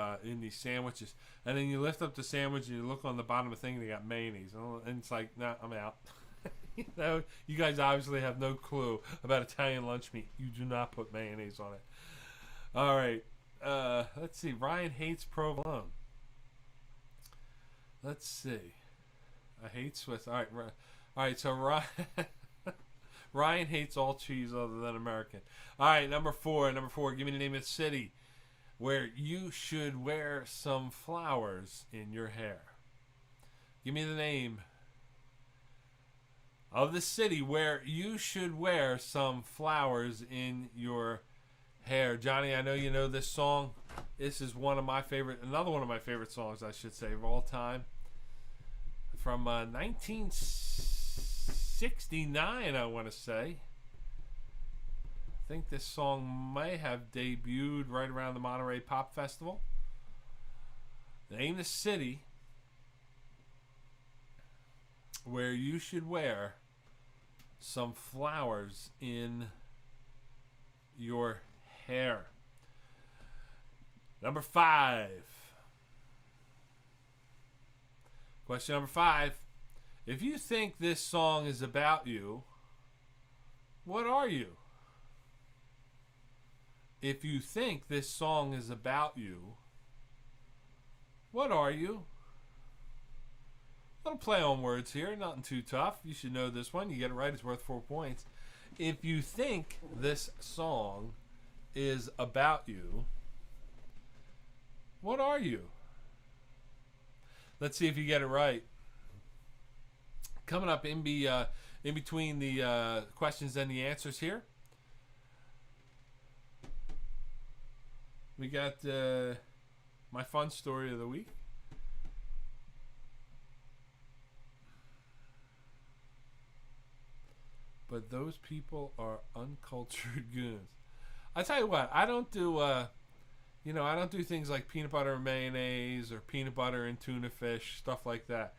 sandwiches. And then you lift up the sandwich and you look on the bottom of the thing and they got mayonnaise. And it's like, nah, I'm out. You guys obviously have no clue about Italian lunch meat. You do not put mayonnaise on it. All right. Let's see. Ryan hates provolone. Let's see. I hate Swiss. All right. So Ryan hates all cheese other than American. All right, number four. Give me the name of the city where you should wear some flowers in your hair. Give me the name of the city where you should wear some flowers in your hair. Johnny, I know you know this song. This is another one of my favorite songs, I should say, of all time. From 1969, I want to say. I think this song may have debuted right around the Monterey Pop Festival. Name the city where you should wear some flowers in your hair. Number 5. Question number 5. If you think this song is about you, what are you? If you think this song is about you, what are you? Little play on words here, nothing too tough. You should know this one. You get it right, it's worth 4 points. If you think this song is about you, what are you? Let's see if you get it right. Coming up in between the questions and the answers here, we got my fun story of the week. But those people are uncultured goons. I tell you what, I don't do I don't do things like peanut butter and mayonnaise or peanut butter and tuna fish, stuff like that.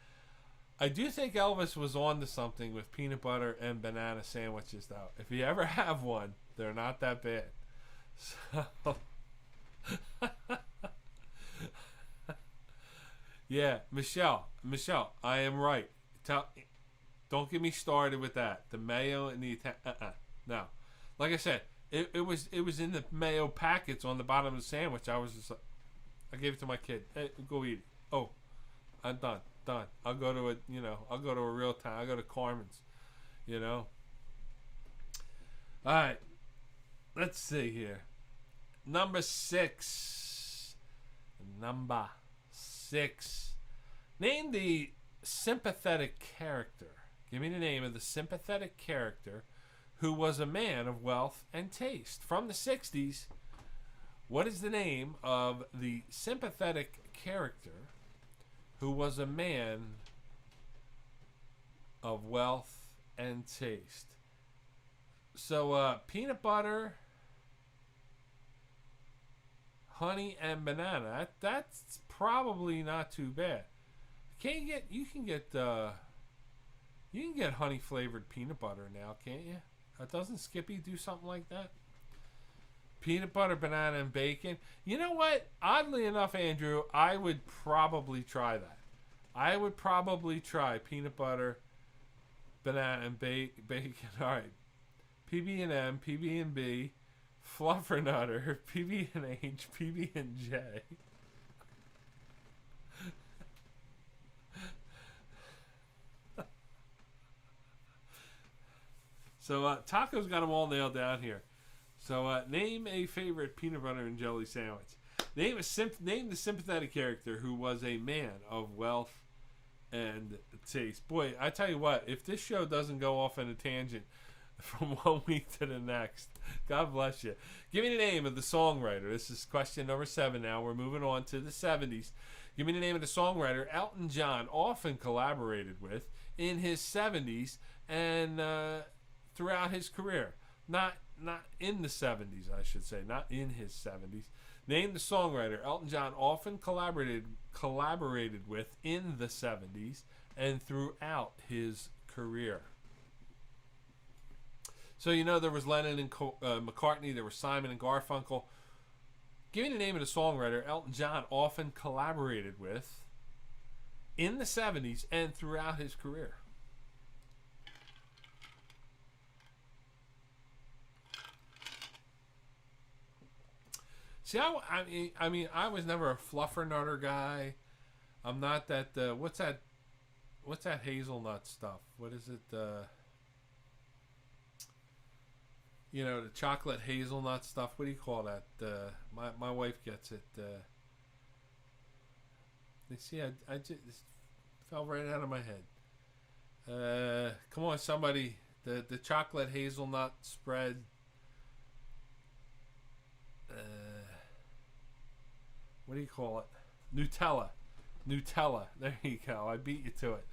I do think Elvis was on to something with peanut butter and banana sandwiches, though. If you ever have one, they're not that bad. So, yeah, Michelle, I am right. Don't get me started with that. The mayo and the no. Like I said, it was in the mayo packets on the bottom of the sandwich. I was just like, I gave it to my kid. Hey, go eat it. Oh, I'm done. I'll go to a real town. I'll go to Carmen's, All right. Let's see here. Number 6. Name the sympathetic character. Give me the name of the sympathetic character who was a man of wealth and taste. From the 60s, what is the name of the sympathetic character who was a man of wealth and taste? So, peanut butter, honey, and banana. That's probably not too bad. You can get honey flavored peanut butter now, can't you? Doesn't Skippy do something like that? Peanut butter, banana, and bacon. You know what? Oddly enough, Andrew, I would probably try that. I would probably try peanut butter, banana, and bacon. All right. PB&M, PB&B, Fluffernutter, PB&H, PB&J. So Taco's got them all nailed down here. So name a favorite peanut butter and jelly sandwich. Name the sympathetic character who was a man of wealth and taste. Boy, I tell you what, if this show doesn't go off on a tangent from one week to the next, God bless you. Give me the name of the songwriter. This is question number 7 now. We're moving on to the 70s. Give me the name of the songwriter Elton John often collaborated with in his 70s and throughout his career. Not in the 70s, I should say. Not in his 70s. Name the songwriter Elton John often collaborated with in the 70s and throughout his career. So there was Lennon and McCartney. There was Simon and Garfunkel. Give me the name of the songwriter Elton John often collaborated with in the 70s and throughout his career. See, I mean, I was never a Fluffernutter guy. I'm not that. What's that hazelnut stuff? What is it? The chocolate hazelnut stuff. What do you call that? My wife gets it. You see, I just fell right out of my head. Come on, somebody. The chocolate hazelnut spread. What do you call it? Nutella. There you go. I beat you to it.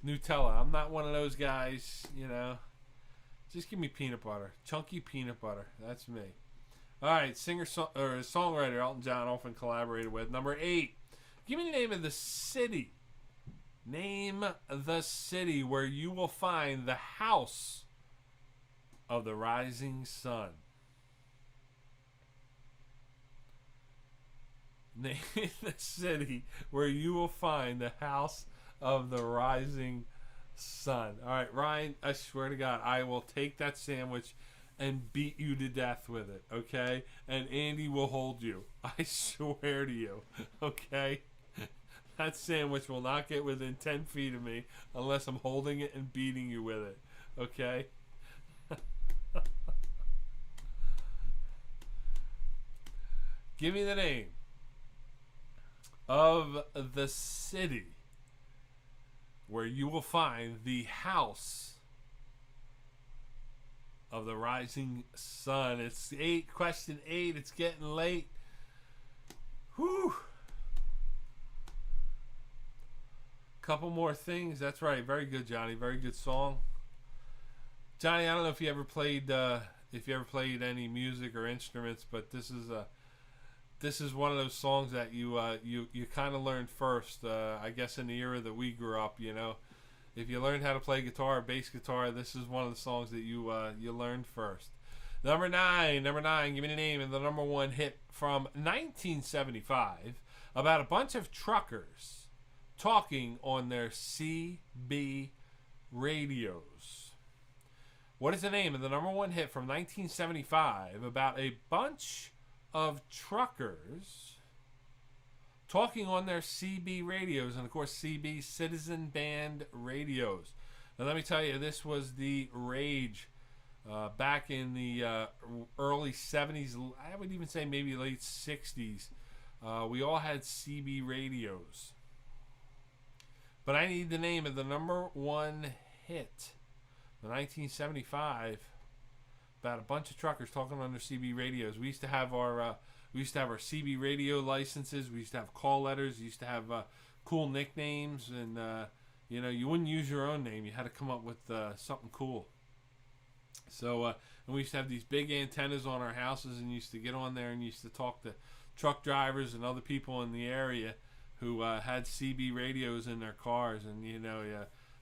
Nutella. I'm not one of those guys, Just give me peanut butter. Chunky peanut butter. That's me. All right, songwriter Elton John often collaborated with. Number 8. Give me the name of the city. Name the city where you will find the house of the rising sun. Name the city where you will find the house of the rising sun. All right, Ryan, I swear to God, I will take that sandwich and beat you to death with it, okay? And Andy will hold you. I swear to you, okay? That sandwich will not get within 10 feet of me unless I'm holding it and beating you with it, okay? Give me the name of the city where you will find the house of the rising sun. It's question 8. It's getting late. Whew. Couple more things. That's right. Very good, Johnny. Very good song. Johnny, I don't know if you ever played any music or instruments, but this is one of those songs that you kind of learned first. I guess in the era that we grew up, you know, if you learned how to play guitar, bass guitar, this is one of the songs that you learned first. Number nine. Give me the name of the number 1 hit from 1975 about a bunch of truckers talking on their CB radios. What is the name of the number 1 hit from 1975 about a bunch of truckers talking on their CB radios? And of course, CB, Citizen Band Radios. And let me tell you, this was the rage back in the early 70s. I would even say maybe late 60s. We all had CB radios. But I need the name of the number 1 hit, the 1975, about a bunch of truckers talking on their CB radios. We used to have our CB radio licenses. We used to have call letters. We used to have cool nicknames, and you know, you wouldn't use your own name. You had to come up with something cool. So, and we used to have these big antennas on our houses, and used to get on there and used to talk to truck drivers and other people in the area who had CB radios in their cars. And you know,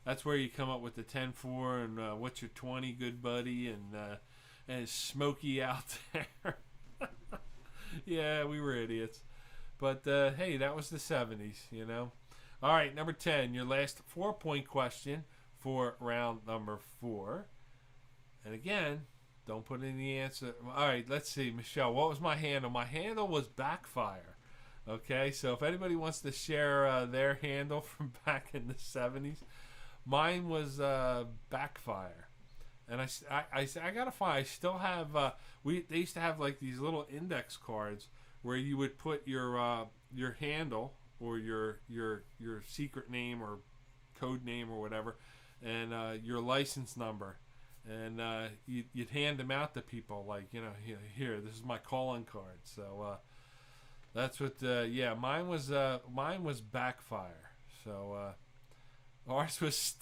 that's where you come up with the 10-4 and what's your 20, good buddy, and it's Smokey out there. Yeah, we were idiots, but hey, that was the 70s, you know. All right, number 10, your last 4-point question for round number 4. And again, don't put in the answer. All right, let's see, Michelle, what was my handle? My handle was Backfire. Okay, so if anybody wants to share their handle from back in the 70s, mine was Backfire. And I gotta find, I still have, they used to have like these little index cards where you would put your handle or your secret name or code name or whatever, and your license number. And you'd hand them out to people, like, you know, here, this is my calling card. So that's what, yeah, mine was Backfire. So ours was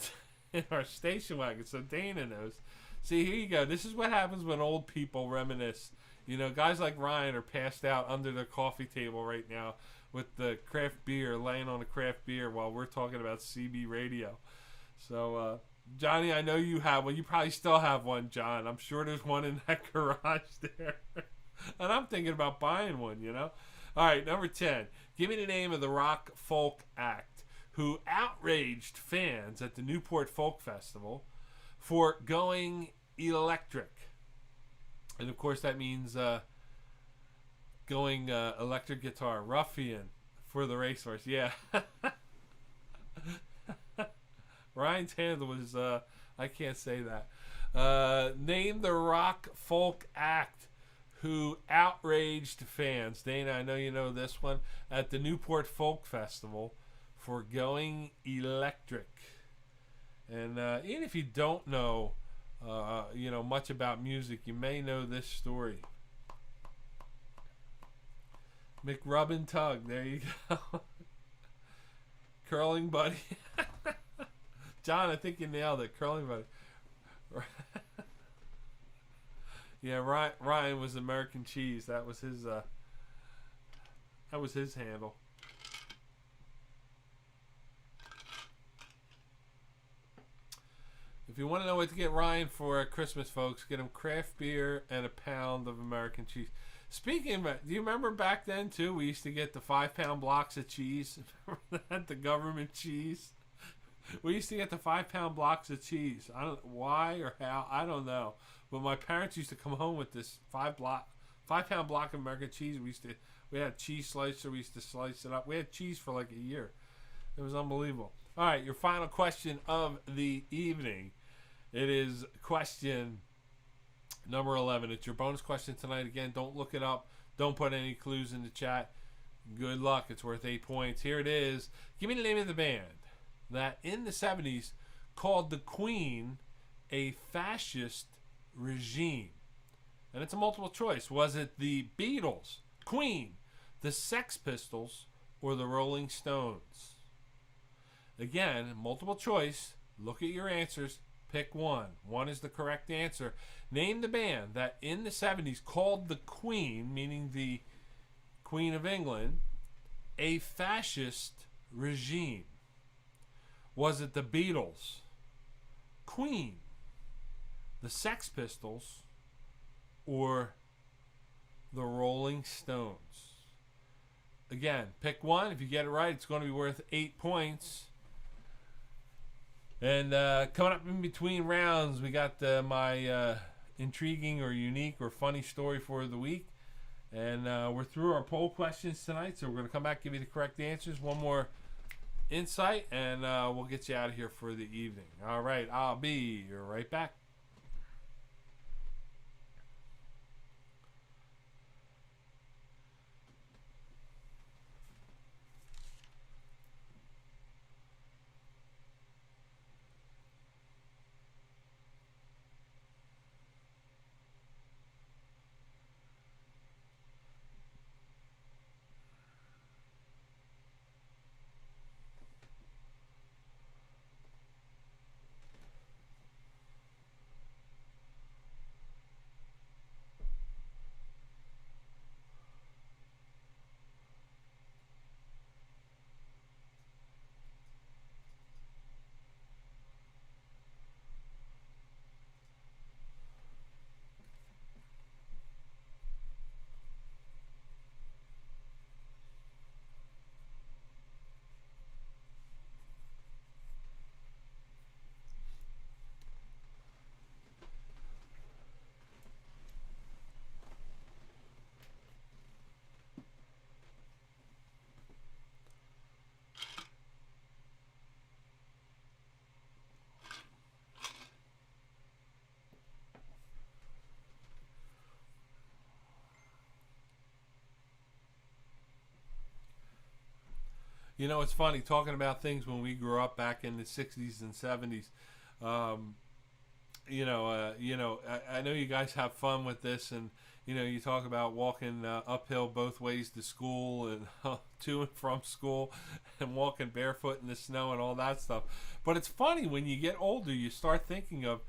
in our station wagon, so Dana knows. See, here you go. This is what happens when old people reminisce. You know, guys like Ryan are passed out under their coffee table right now with the craft beer, laying on a craft beer while we're talking about CB radio. So, Johnny, I know you have one. You probably still have one, John. I'm sure there's one in that garage there. And I'm thinking about buying one, you know. All right, number 10. Give me the name of the rock folk act who outraged fans at the Newport Folk Festival for going electric. And, of course, that means going electric guitar. Ruffian for the racehorse. Yeah. Ryan's handle was, I can't say that. Name the rock folk act who outraged fans. Dana, I know you know this one. At the Newport Folk Festival for going electric. And even if you don't know, you know, much about music, you may know this story. McRubbin Tug. There you go. Curling Buddy. John, I think you nailed it. Curling Buddy. Yeah, Ryan was American Cheese. That was his handle. If you want to know what to get Ryan for Christmas, folks, get him craft beer and a pound of American cheese. Speaking of it, do you remember back then, too, we used to get the 5-pound blocks of cheese? Remember that? The government cheese? We used to get the 5-pound blocks of cheese. I don't why or how, I don't know. But my parents used to come home with this 5-pound block of American cheese. We had cheese slicer. We used to slice it up. We had cheese for like a year. It was unbelievable. All right, your final question of the evening. It is question number 11. It's your bonus question tonight. Again, don't look it up. Don't put any clues in the chat. Good luck. It's worth 8 points. Here it is. Give me the name of the band that in the 70s called the Queen a fascist regime. And it's a multiple choice. Was it the Beatles, Queen, the Sex Pistols, or the Rolling Stones? Again, multiple choice. Look at your answers. Pick one. One is the correct answer. Name the band that in the 70s called the Queen, meaning the Queen of England, a fascist regime. Was it the Beatles, Queen, the Sex Pistols, or the Rolling Stones? Again, pick one. If you get it right, it's going to be worth 8 points. And coming up in between rounds, we got my intriguing or unique or funny story for the week. And we're through our poll questions tonight, so we're going to come back, give you the correct answers. One more insight, and we'll get you out of here for the evening. All right, I'll be right back. You know, it's funny talking about things when we grew up back in the 60s and 70s. I know you guys have fun with this, and you talk about walking uphill both ways to school and to and from school, and walking barefoot in the snow and all that stuff. But it's funny when you get older, you start thinking of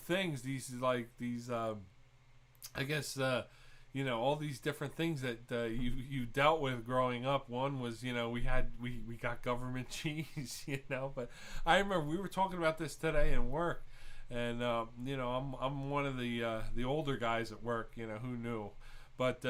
things. All these different things that you dealt with growing up. One was, we got government cheese, But I remember we were talking about this today in work, and I'm one of the older guys at work. Who knew? But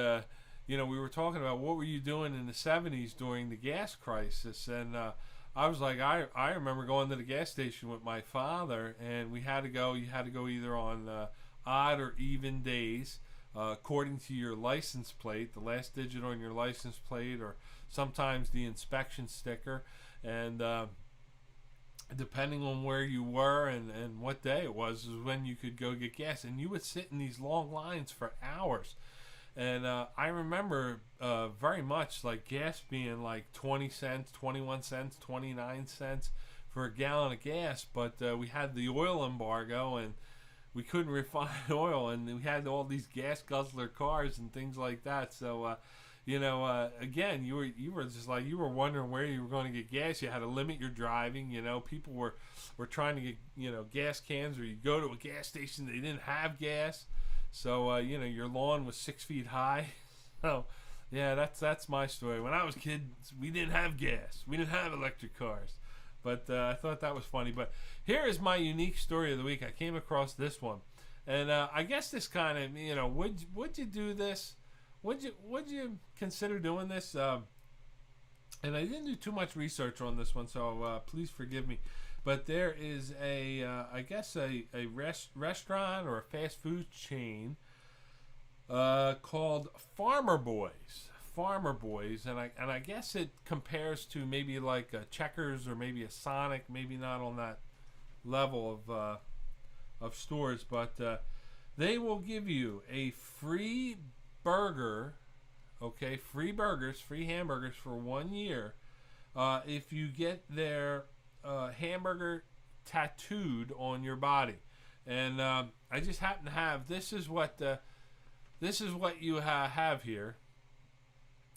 we were talking about what were you doing in the 70s during the gas crisis, and I was like, I remember going to the gas station with my father, and we had to go. You had to go either on odd or even days. According to your license plate, the last digit on your license plate, or sometimes the inspection sticker, and depending on where you were and what day it was is when you could go get gas. And you would sit in these long lines for hours. And I remember very much like gas being like 20 cents, 21 cents, 29 cents for a gallon of gas, but we had the oil embargo, and we couldn't refine oil, and we had all these gas guzzler cars and things like that. So, again, you were just like, you were wondering where you were going to get gas. You had to limit your driving. People were trying to get gas cans, or you go to a gas station, they didn't have gas. So your lawn was 6 feet high. So yeah, that's my story. When I was a kid, we didn't have gas. We didn't have electric cars. But I thought that was funny. But here is my unique story of the week. I came across this one, and I guess this kind of would you do this? Would you consider doing this? And I didn't do too much research on this one, so please forgive me. But there is I guess a restaurant or a fast food chain called Farmer Boys. Farmer Boys, and I guess it compares to maybe like a Checkers or maybe a Sonic, maybe not on that level of stores, but they will give you a free burger. Okay, free burgers, free hamburgers for 1 year if you get their hamburger tattooed on your body. And I just happen to have this is what you have here.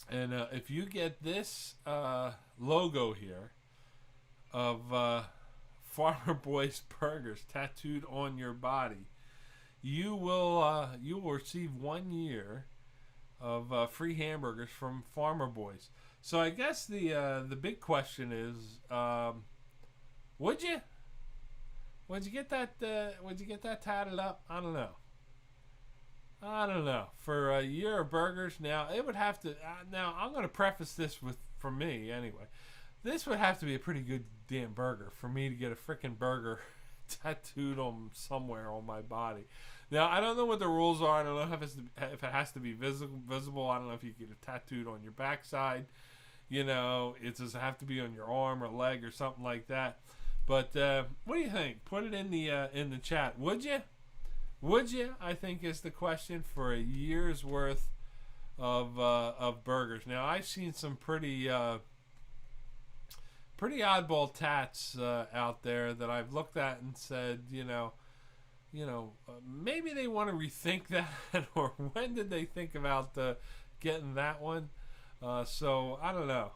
And if you get this logo here of Farmer Boys Burgers tattooed on your body, you will receive 1 year of free hamburgers from Farmer Boys. So I guess the big question is, would you get that tatted up? I don't know. For a year of burgers, now it would have to. Now I'm going to preface this for me anyway. This would have to be a pretty good damn burger for me to get a freaking burger tattooed on somewhere on my body. Now I don't know what the rules are. I don't know if it has to be visible. I don't know if you get it tattooed on your backside. It does have to be on your arm or leg or something like that. But what do you think? Put it in the chat. Would you? Would you? I think is the question for a year's worth of burgers. Now I've seen some pretty oddball tats out there that I've looked at and said, maybe they want to rethink that, or when did they think about getting that one? So I don't know.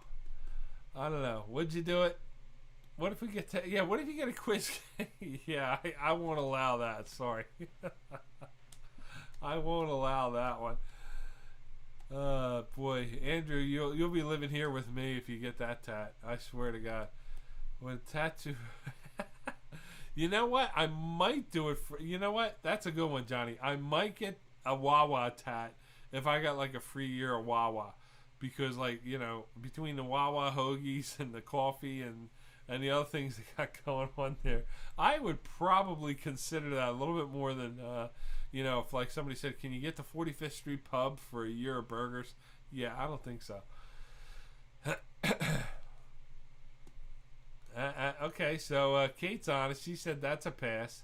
Would you do it? What if we get what if you get a quiz? Yeah, I won't allow that. Sorry. I won't allow that one. Boy, Andrew, you'll be living here with me if you get that tat. I swear to God. What a tattoo. You know what? I might do it for. You know what? That's a good one, Johnny. I might get a Wawa tat if I got like a free year of Wawa, because between the Wawa hoagies and the coffee and the other things they got going on there, I would probably consider that a little bit more than if like somebody said, can you get the 45th Street Pub for a year of burgers? Yeah, I don't think so. Okay, so Kate's honest. She said that's a pass.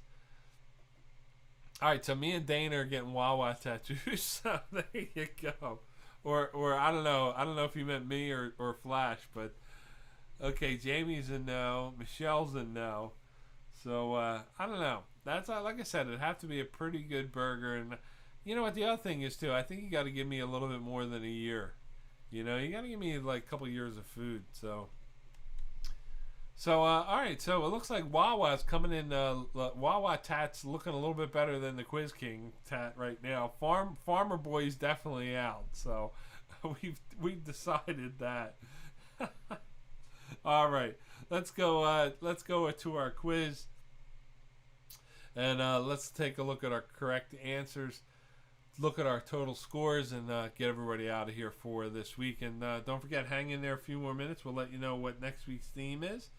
All right, so me and Dana are getting Wawa tattoos. So there you go. Or I don't know. I don't know if you meant me or Flash, but okay, Jamie's a no. Michelle's a no. So I don't know. That's like I said, it'd have to be a pretty good burger. And you know what the other thing is too? I think you got to give me a little bit more than a year. You got to give me like a couple years of food. So all right. So it looks like Wawa's coming in. Wawa tat's looking a little bit better than the Quiz King tat right now. Farmer Boy's definitely out. So we've decided that. All right, let's go to our quiz, and let's take a look at our correct answers, look at our total scores, and get everybody out of here for this week. And don't forget, hang in there a few more minutes. We'll let you know what next week's theme is.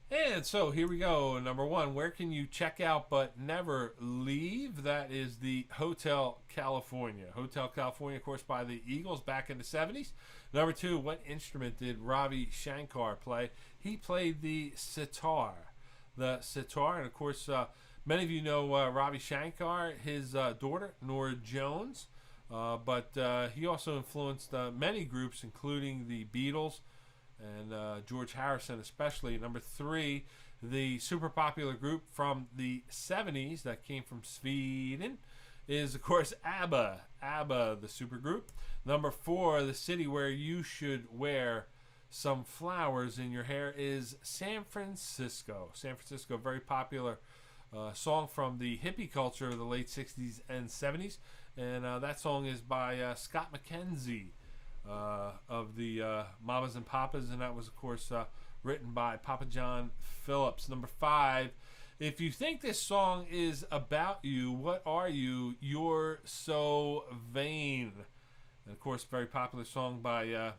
And so here we go. Number one, where can you check out but never leave? That is the Hotel California. Hotel California, of course, by the Eagles back in the 70s. Number two, what instrument did Ravi Shankar play? He played the sitar. The sitar, and of course, many of you know Ravi Shankar, his daughter, Nora Jones. But he also influenced many groups, including the Beatles, and George Harrison especially. Number three, the super popular group from the 70s that came from Sweden is, of course, ABBA. ABBA, the supergroup. Number four, the city where you should wear some flowers in your hair is San Francisco. San Francisco, very popular song from the hippie culture of the late 60s and 70s. And that song is by Scott McKenzie of the Mamas and Papas. And that was, of course, written by Papa John Phillips. Number 5. If you think this song is about you, what are you? You're so vain. And, of course, very popular song by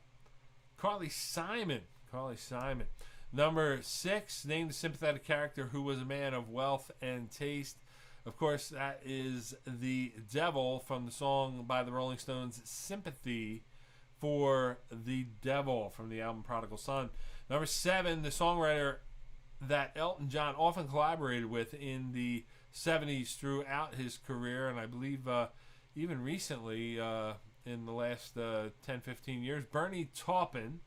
Carly Simon. Carly Simon. Number 6, named a sympathetic character who was a man of wealth and taste. Of course, that is the Devil from the song by the Rolling Stones, Sympathy for the Devil from the album Prodigal Son. Number 7, the songwriter that Elton John often collaborated with in the 70s throughout his career, and I believe even recently in the last 10-15 years, Bernie Taupin,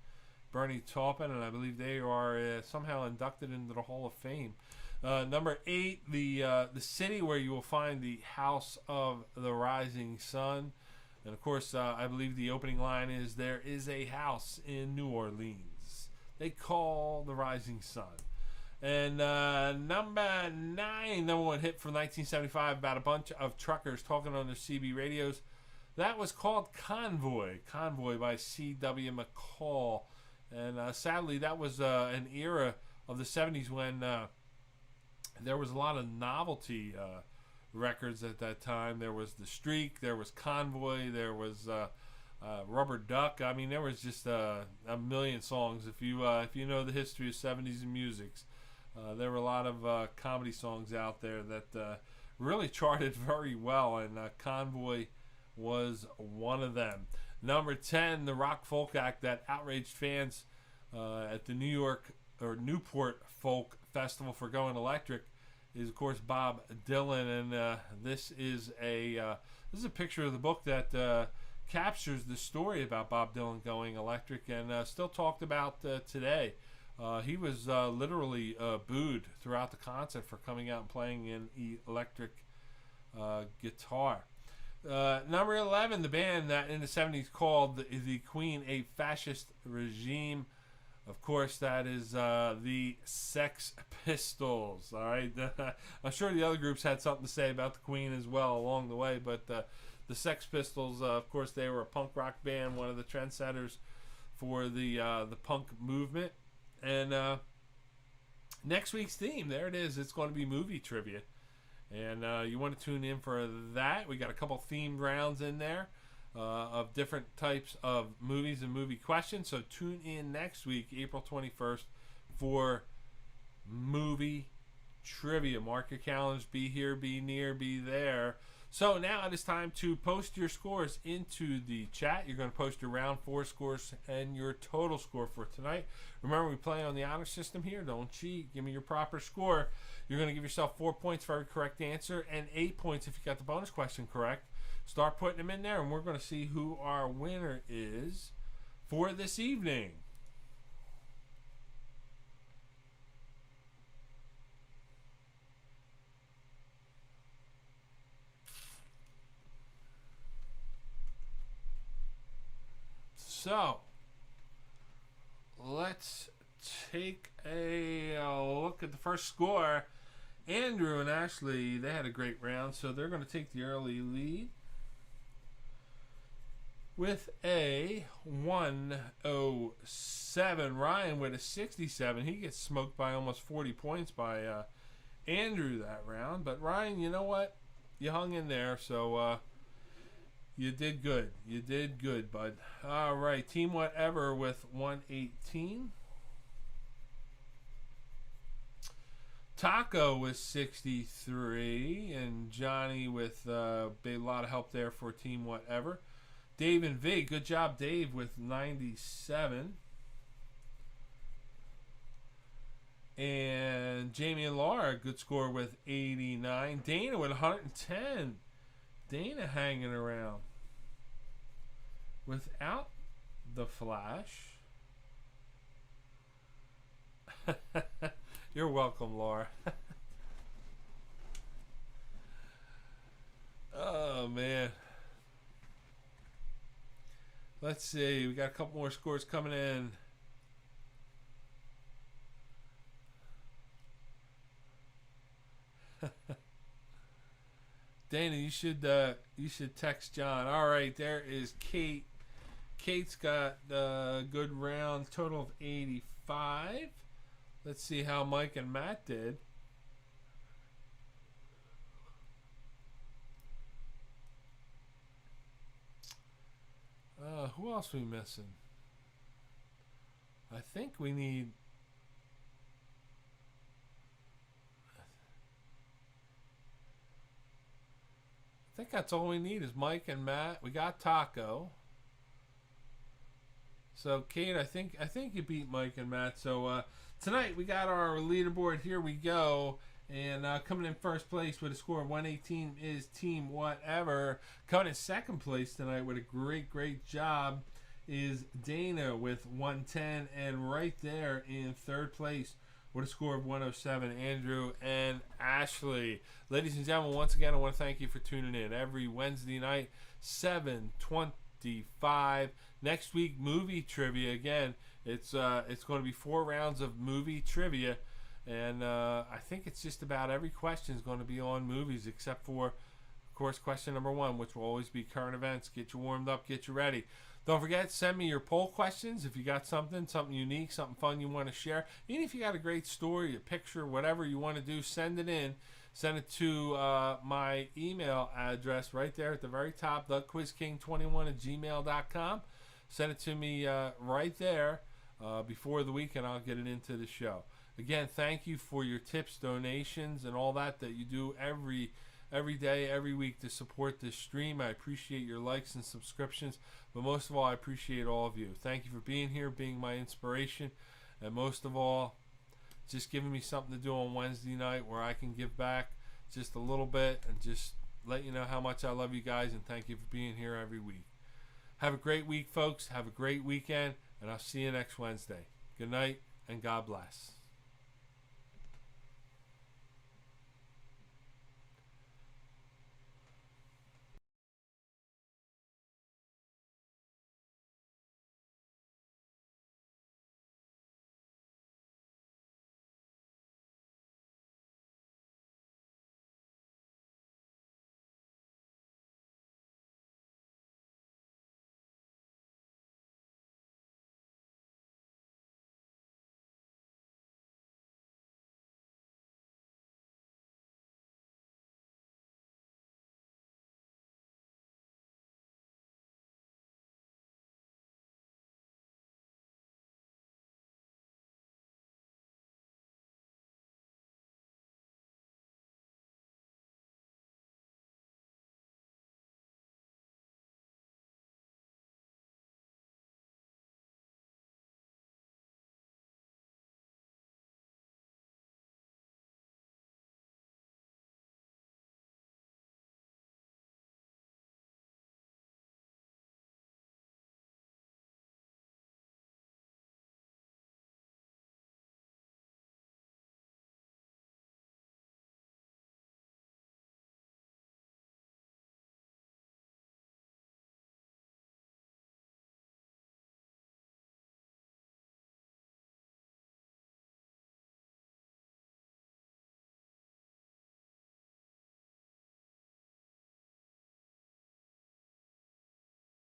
and I believe they are somehow inducted into the Hall of Fame. Number 8, the city where you will find the House of the Rising Sun. And of course, I believe the opening line is, there is a house in New Orleans they call the Rising Sun. And number 9, number 1 hit from 1975 about a bunch of truckers talking on their CB radios. That was called Convoy by C.W. McCall. And sadly, that was an era of the 70s when there was a lot of novelty records at that time. There was The Streak, there was Convoy, there was Rubber Duck. I mean, there was just a million songs. If you know the history of 70s and music, there were a lot of comedy songs out there that really charted very well, and Convoy was one of them. Number 10, the rock folk act that outraged fans at the Newport Folk Festival for going electric is, of course, Bob Dylan, and this is a picture of the book that captures the story about Bob Dylan going electric, and still talked about today. He was literally booed throughout the concert for coming out and playing an electric guitar. Number 11, the band that in the 70s called the Queen a fascist regime. Of course, that is the Sex Pistols. All right, I'm sure the other groups had something to say about the Queen as well along the way, but the Sex Pistols, of course, they were a punk rock band, one of the trendsetters for the punk movement. And next week's theme, there it is. It's going to be movie trivia. And you want to tune in for that. We got a couple themed rounds in there of different types of movies and movie questions. So tune in next week, April 21st, for movie trivia. Mark your calendars. Be here, be near, be there. So now it is time to post your scores into the chat. You're going to post your round 4 scores and your total score for tonight. Remember, we play on the honor system here. Don't cheat. Give me your proper score. You're going to give yourself 4 points for every correct answer and 8 points if you got the bonus question correct. Start putting them in there, and we're going to see who our winner is for this evening. So, let's take a look at the first score. Andrew and Ashley, they had a great round, so they're going to take the early lead with a 107. Ryan with a 67. He gets smoked by almost 40 points by Andrew that round. But Ryan, you know what? You hung in there, so you did good. You did good, bud. All right, Team Whatever with 118. Taco with 63, and Johnny with a lot of help there for Team Whatever. Dave and Vig, good job, Dave, with 97. And Jamie and Laura, good score with 89. Dana with 110. Dana hanging around without the flash. You're welcome, Laura. Oh, man. Let's see. We got a couple more scores coming in. Dana, you should text John. All right, there is Kate. Kate's got good rounds, total of 85. Let's see how Mike and Matt did. Who else are we missing? I think we need... I think that's all we need is Mike and Matt. We got Taco. So Kate, I think you beat Mike and Matt. So tonight we got our leaderboard. Here we go. And coming in first place with a score of 118 is Team Whatever. Coming in second place tonight with a great job is Dana with 110. And right there in third place with a score of 107, Andrew and Ashley. Ladies and gentlemen, once again, I want to thank you for tuning in every Wednesday night, 7:25. Next week, movie trivia. Again, it's going to be 4 rounds of movie trivia. And I think it's just about every question is going to be on movies, except for, of course, question number 1, which will always be current events. Get you warmed up, get you ready. Don't forget, send me your poll questions. If you got something unique, something fun you want to share. Even if you got a great story, a picture, whatever you want to do, send it in. Send it to my email address right there at the very top, thequizking21@gmail.com. Send it to me right there before the week, and I'll get it into the show. Again, thank you for your tips, donations, and all that you do every day, every week to support this stream. I appreciate your likes and subscriptions, but most of all, I appreciate all of you. Thank you for being here, being my inspiration, and most of all, just giving me something to do on Wednesday night where I can give back just a little bit and just let you know how much I love you guys, and thank you for being here every week. Have a great week, folks. Have a great weekend, and I'll see you next Wednesday. Good night, and God bless.